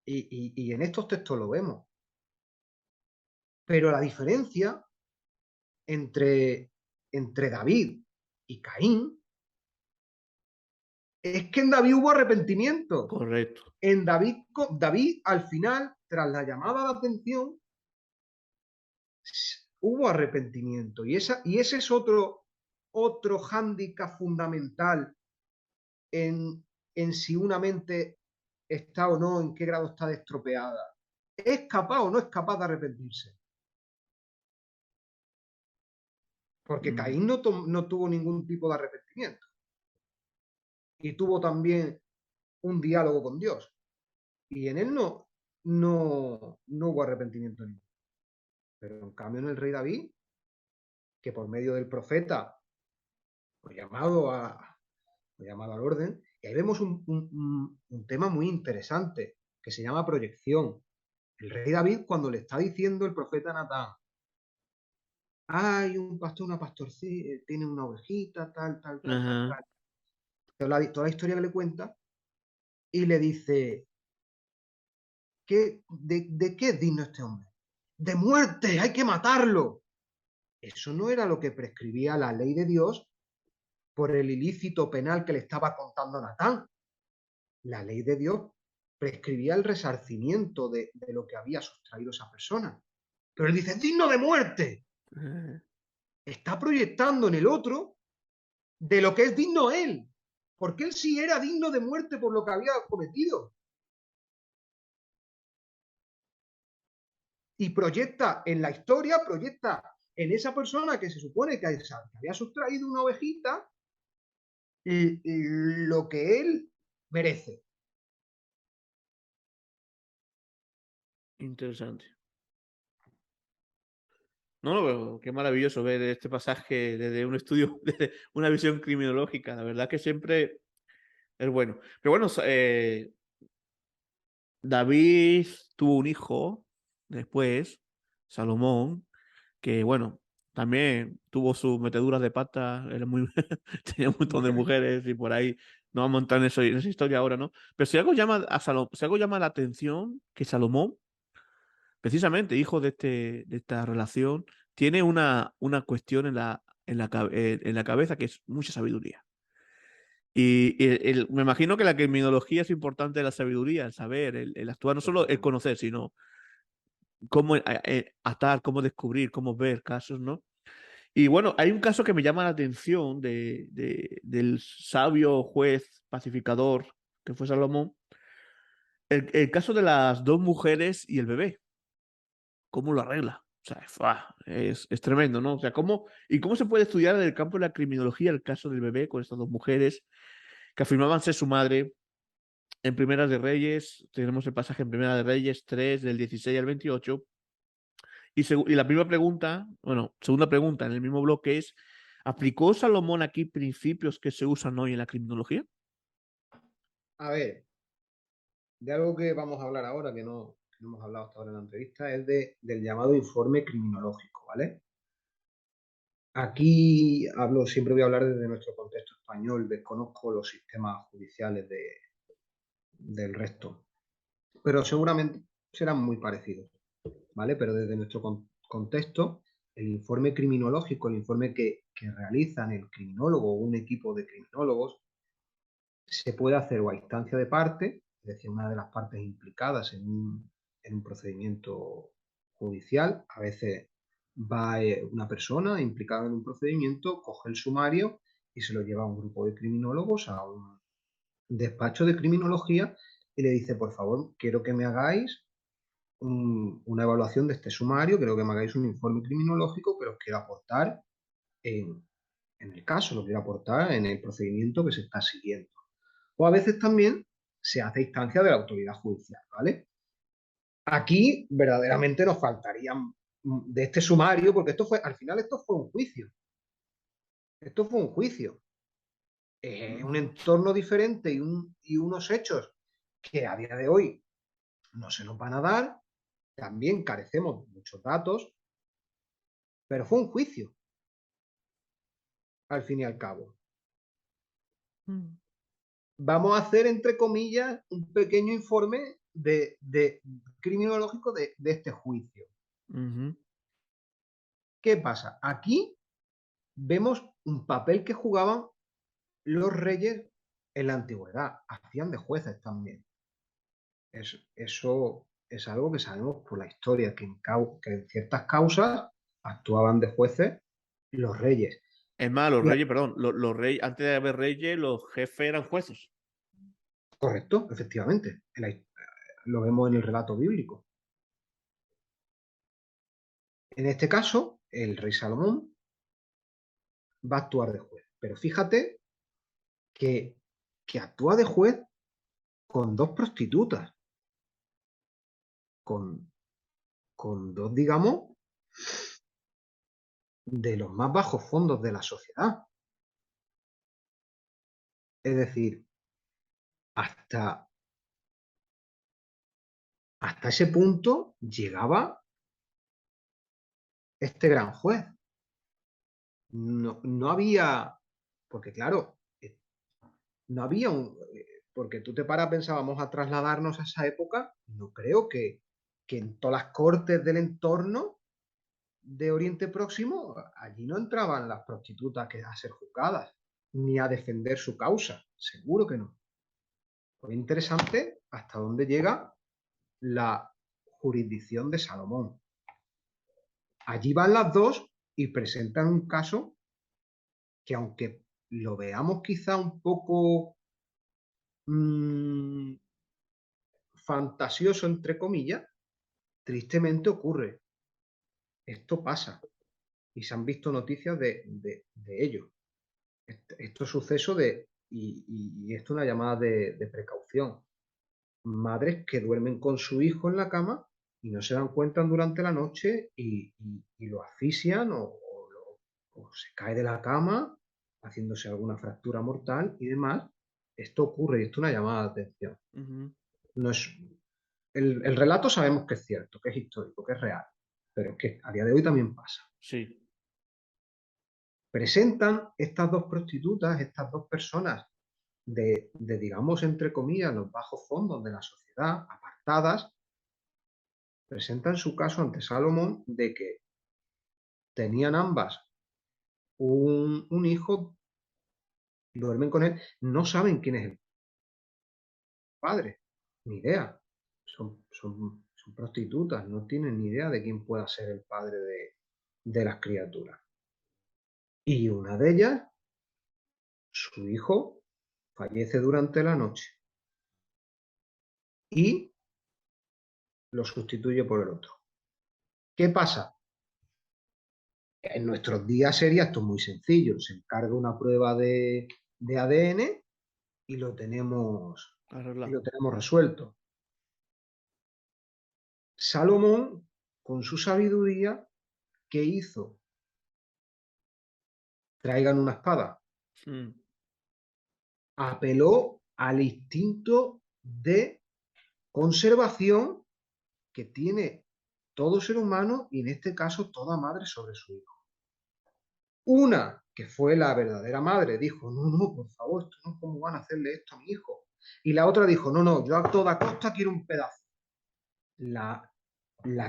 Y en estos textos lo vemos. Pero la diferencia entre David y Caín es que en David hubo arrepentimiento. Correcto. En David, al final, tras la llamada de atención, hubo arrepentimiento. Y ese es otro hándicap fundamental en si una mente está o no, en qué grado está estropeada. ¿Es capaz o no es capaz de arrepentirse? Porque Mm, Caín no tuvo ningún tipo de arrepentimiento. Y tuvo también un diálogo con Dios. Y en él no hubo arrepentimiento ninguno. Pero en cambio en el rey David, que por medio del profeta fue llamado al orden, y ahí vemos un tema muy interesante que se llama proyección. El rey David, cuando le está diciendo el profeta Natán, hay un pastor, una pastorcita, tiene una ovejita, ajá. tal. Toda la historia que le cuenta, y le dice, ¿de qué es digno este hombre? De muerte, hay que matarlo. Eso no era lo que prescribía la ley de Dios por el ilícito penal que le estaba contando Natán. La ley de Dios prescribía el resarcimiento de lo que había sustraído esa persona. Pero él dice, digno de muerte. Está proyectando en el otro de lo que es digno él. Porque él sí era digno de muerte por lo que había cometido. Y proyecta en la historia, proyecta en esa persona que se supone que había sustraído una ovejita, lo que él merece. Interesante. No, no, pero qué maravilloso ver este pasaje desde un estudio, desde una visión criminológica. La verdad que siempre es bueno. Pero bueno, David tuvo un hijo después, Salomón, que bueno, también tuvo sus meteduras de pata, era muy, tenía un montón de mujeres y por ahí no vamos a entrar en esa historia ahora, ¿no? Pero si algo llama si algo llama la atención, que Salomón, precisamente hijo de esta relación, tiene una cuestión en la cabeza que es mucha sabiduría. Y me imagino que la criminología es importante la sabiduría, el saber, el actuar, no solo el conocer, sino cómo atar, cómo descubrir, cómo ver casos, ¿no? Y bueno, hay un caso que me llama la atención del sabio juez pacificador que fue Salomón, el caso de las dos mujeres y el bebé, cómo lo arregla. O sea, es tremendo, ¿no? O sea, cómo se puede estudiar en el campo de la criminología el caso del bebé con estas dos mujeres que afirmaban ser su madre. En Primera de Reyes, tenemos el pasaje en Primera de Reyes 3 del 16 al 28. Y la primera pregunta, bueno, segunda pregunta en el mismo bloque es, ¿aplicó Salomón aquí principios que se usan hoy en la criminología? A ver, de algo que vamos a hablar ahora, que no hemos hablado hasta ahora en la entrevista, es del llamado informe criminológico, ¿vale? Aquí siempre voy a hablar desde nuestro contexto español, desconozco los sistemas judiciales del resto, pero seguramente serán muy parecidos, ¿vale? Pero desde nuestro contexto, el informe criminológico, el informe que realizan el criminólogo o un equipo de criminólogos, se puede hacer o a instancia de parte, es decir, una de las partes implicadas en un procedimiento judicial, a veces va una persona implicada en un procedimiento, coge el sumario y se lo lleva a un grupo de criminólogos, a un despacho de criminología, y le dice, por favor, quiero que me hagáis una evaluación de este sumario, quiero que me hagáis un informe criminológico, pero os quiero aportar en el caso, lo quiero aportar en el procedimiento que se está siguiendo. O a veces también se hace a instancia de la autoridad judicial, ¿vale? Aquí verdaderamente nos faltarían de este sumario, porque al final esto fue un juicio. Esto fue un juicio. Un entorno diferente y unos hechos que a día de hoy no se nos van a dar. También carecemos de muchos datos, pero fue un juicio, al fin y al cabo. Vamos a hacer, entre comillas, un pequeño informe de criminológico de este juicio. ¿Qué pasa? Aquí vemos un papel que jugaban los reyes en la antigüedad. Hacían de jueces también. Eso es algo que sabemos por la historia, que en ciertas causas actuaban de jueces los reyes. Es más, los reyes, perdón, los reyes, antes de haber reyes, los jefes eran jueces. Correcto, efectivamente. Lo vemos en el relato bíblico. En este caso, el rey Salomón va a actuar de juez. Pero fíjate que actúa de juez con dos prostitutas, con dos, digamos, de los más bajos fondos de la sociedad. Es decir, hasta ese punto llegaba este gran juez. No había, porque claro, no había porque tú te paras, pensábamos a trasladarnos a esa época, no creo que en todas las cortes del entorno de Oriente Próximo, allí no entraban las prostitutas a ser juzgadas, ni a defender su causa, seguro que no. Fue interesante hasta dónde llega la jurisdicción de Salomón. Allí van las dos y presentan un caso que, aunque lo veamos quizá un poco fantasioso, entre comillas, tristemente ocurre. Esto pasa y se han visto noticias de ello. Esto es suceso y esto es una llamada de precaución. Madres que duermen con su hijo en la cama y no se dan cuenta durante la noche y lo asfixian o se cae de la cama haciéndose alguna fractura mortal y demás. Esto ocurre y esto es una llamada de atención. No es, el relato sabemos que es cierto, que es histórico, que es real, pero es que a día de hoy también pasa. Sí. Presentan estas dos prostitutas, estas dos personas de, digamos, entre comillas, los bajos fondos de la sociedad, apartadas, presentan su caso ante Salomón de que tenían ambas un hijo, duermen con él, no saben quién es el padre, ni idea. Son prostitutas, no tienen ni idea de quién pueda ser el padre de las criaturas. Y una de ellas, su hijo, fallece durante la noche y lo sustituye por el otro. ¿Qué pasa? En nuestros días sería esto muy sencillo. Se encarga una prueba de ADN y lo tenemos resuelto. Salomón, con su sabiduría, ¿qué hizo? Traigan una espada. Apeló al instinto de conservación que tiene todo ser humano y en este caso toda madre sobre su hijo. Una, que fue la verdadera madre, dijo, no, por favor, esto no, ¿cómo van a hacerle esto a mi hijo? Y la otra dijo, no, yo a toda costa quiero un pedazo. La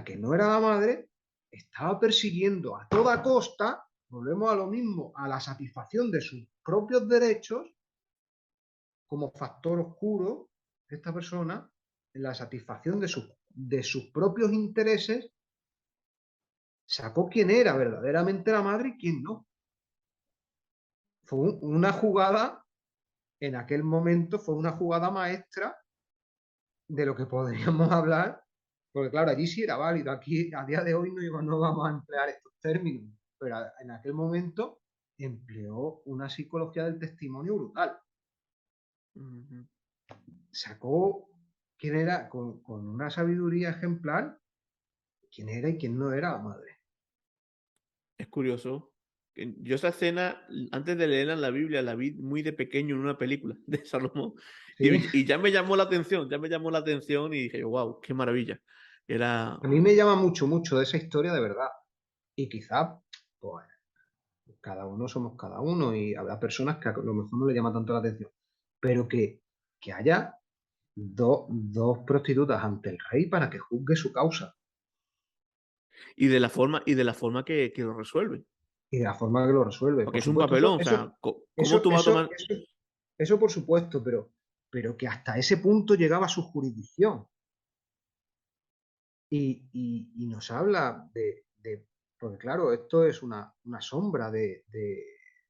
que no era la madre estaba persiguiendo a toda costa, volvemos a lo mismo, a la satisfacción de sus propios derechos, como factor oscuro de esta persona, en la satisfacción de sus propios intereses, sacó quién era verdaderamente la madre y quién no. Fue una jugada, en aquel momento fue una jugada maestra de lo que podríamos hablar, porque claro, allí sí era válido, aquí a día de hoy no vamos a emplear estos términos, pero en aquel momento empleó una psicología del testimonio brutal. Ujú. Sacó quién era, con una sabiduría ejemplar, quién era y quién no era la madre. Es curioso. Yo esa escena, antes de leerla en la Biblia, la vi muy de pequeño en una película de Salomón Sí, y ya me llamó la atención, ya me llamó la atención y dije, wow, qué maravilla. Era, a mí me llama mucho, mucho de esa historia de verdad. Y quizá, pues, cada uno somos cada uno y habrá personas que a lo mejor no le llama tanto la atención, pero que haya dos prostitutas ante el rey para que juzgue su causa y de la forma que lo resuelve. y de la forma que lo resuelve. Porque Por es un supuesto, papelón, o sea, ¿cómo tú vas a tomar? eso por supuesto, pero que hasta ese punto llegaba su jurisdicción. Y nos habla porque claro, esto es una sombra de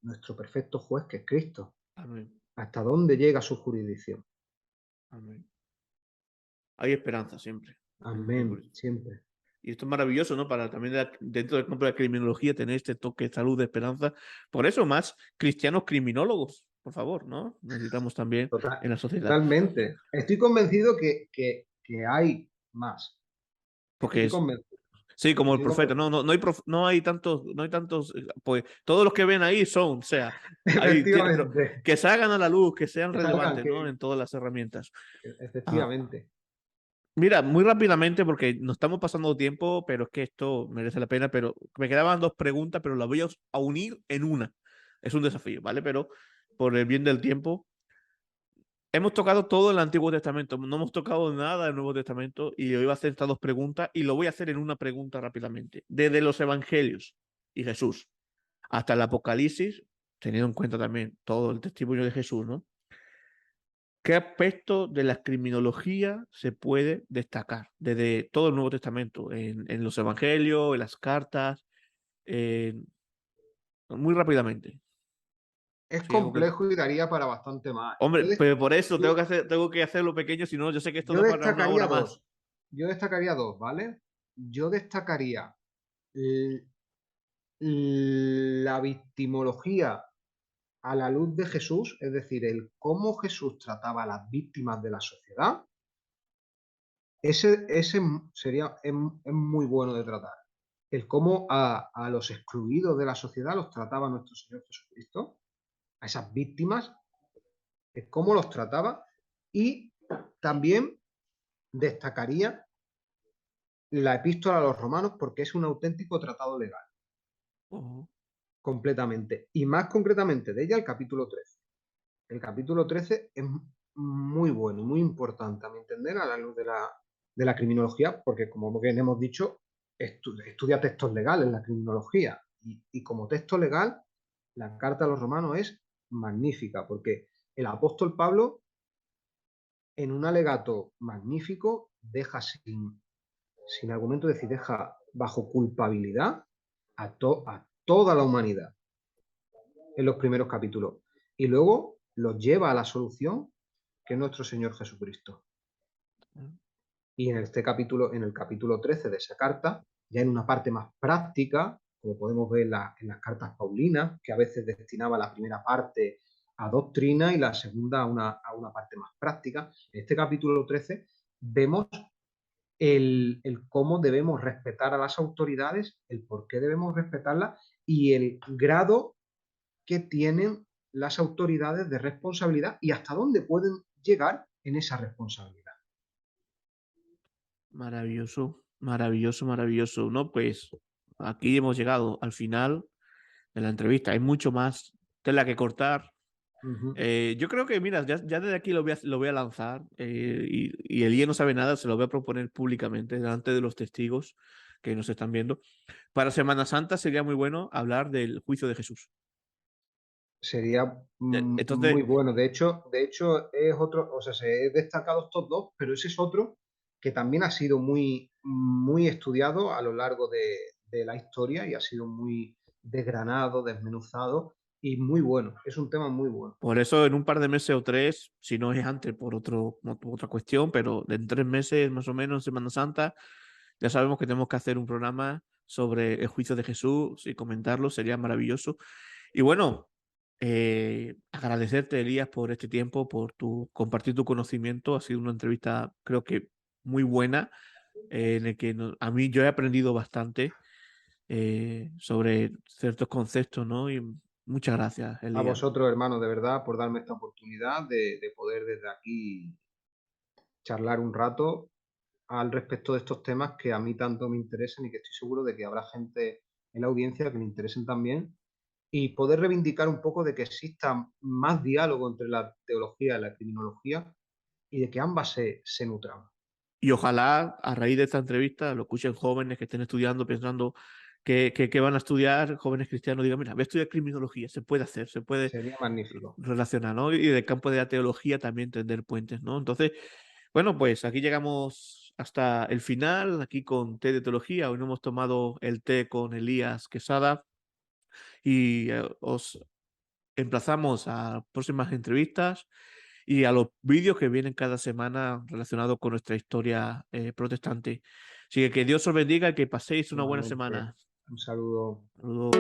nuestro perfecto juez que es Cristo. Amén, ¿Hasta dónde llega su jurisdicción? amén. Hay esperanza siempre en Amén, Cristo. siempre. Y esto es maravilloso, ¿no? Para también dentro del campo de la criminología tener este toque de salud, de esperanza. Por eso, más cristianos criminólogos, por favor, ¿no? Necesitamos también Total, en la sociedad. totalmente. Estoy convencido que hay más. Porque Estoy es, convencido. sí, como el Estoy profeta, convencido. no hay tantos, pues todos los que ven ahí son, o sea, pero Efectivamente. que salgan a la luz, que sean Que salgan, relevantes, ¿no? En todas las herramientas. Ah, efectivamente. mira, muy rápidamente, porque nos estamos pasando tiempo, pero es que esto merece la pena, pero me quedaban dos preguntas, pero las voy a unir en una. Es un desafío, ¿vale? Pero por el bien del tiempo, hemos tocado todo el Antiguo Testamento, no hemos tocado nada del Nuevo Testamento y hoy voy a hacer estas dos preguntas y lo voy a hacer en una pregunta rápidamente. Desde los Evangelios y Jesús hasta el Apocalipsis, teniendo en cuenta también todo el testimonio de Jesús, ¿no? ¿Qué aspecto de la criminología se puede destacar desde todo el Nuevo Testamento, en los Evangelios, en las cartas, en- muy rápidamente? Es Sí, algo que... complejo y daría para bastante más. Hombre, pero por eso Yo, tengo que hacerlo pequeño, si no, yo sé que esto yo da para una destacaría hora más. dos. Yo destacaría dos, ¿vale? Yo destacaría l- la victimología a la luz de Jesús, es decir, el cómo Jesús trataba a las víctimas de la sociedad. Ese sería, es muy bueno de tratar. El cómo a los excluidos de la sociedad los trataba nuestro Señor Jesucristo, a esas víctimas, el cómo los trataba. Y también destacaría la epístola a los romanos porque es un auténtico tratado legal, Ojo. completamente. Y más concretamente de ella el capítulo 13. El capítulo 13 es muy bueno y muy importante a mi entender a la luz de la criminología, porque como bien hemos dicho, estudia textos legales la criminología y como texto legal la carta a los romanos es magnífica, porque el apóstol Pablo en un alegato magnífico deja sin argumento, es decir, deja bajo culpabilidad a toda la humanidad en los primeros capítulos y luego los lleva a la solución que es nuestro Señor Jesucristo. Y en este capítulo, en el capítulo 13 de esa carta, ya en una parte más práctica, como podemos ver en las cartas paulinas, que a veces destinaba la primera parte a doctrina y la segunda a una parte más práctica, en este capítulo 13 vemos el cómo debemos respetar a las autoridades, el por qué debemos respetarlas y el grado que tienen las autoridades de responsabilidad y hasta dónde pueden llegar en esa responsabilidad. Maravilloso, maravilloso, maravilloso. No, pues aquí hemos llegado al final de la entrevista. Hay mucho más tela que cortar. Uh -huh. Yo creo que, mira, ya desde aquí lo voy a lanzar y Elías no sabe nada, se lo voy a proponer públicamente delante de los testigos que nos están viendo. Para Semana Santa sería muy bueno hablar del juicio de Jesús. Sería Entonces, muy bueno. De hecho es otro, o sea, se he destacado estos dos, pero ese es otro que también ha sido muy estudiado a lo largo de la historia y ha sido muy desgranado, desmenuzado y muy bueno. Es un tema muy bueno. Por eso en un par de meses o tres, si no es antes por otra cuestión, pero en 3 meses más o menos, Semana Santa, ya sabemos que tenemos que hacer un programa sobre el juicio de Jesús y comentarlo, sería maravilloso. Y bueno, agradecerte, Elías, por este tiempo, por compartir tu conocimiento. Ha sido una entrevista, creo que muy buena, en el que a mí yo he aprendido bastante sobre ciertos conceptos, ¿no? Y muchas gracias, A Elías. vosotros, hermanos, de verdad, por darme esta oportunidad de poder desde aquí charlar un rato al respecto de estos temas que a mí tanto me interesan y que estoy seguro de que habrá gente en la audiencia que le interesen también y poder reivindicar un poco de que exista más diálogo entre la teología y la criminología y de que ambas se nutran. Y ojalá a raíz de esta entrevista lo escuchen jóvenes que estén estudiando, pensando que van a estudiar, jóvenes cristianos, digan, mira, voy a estudiar criminología, se puede hacer, se puede Sería magnífico. relacionar, ¿no? Y del campo de la teología también tender puentes, ¿no? Entonces, bueno, pues aquí llegamos hasta el final, aquí con té de teología. Hoy no hemos tomado el té con Elías Quesada y os emplazamos a próximas entrevistas y a los vídeos que vienen cada semana relacionados con nuestra historia protestante. Así que Dios os bendiga y que paséis una buena Igualmente, semana. un saludo. Saludos.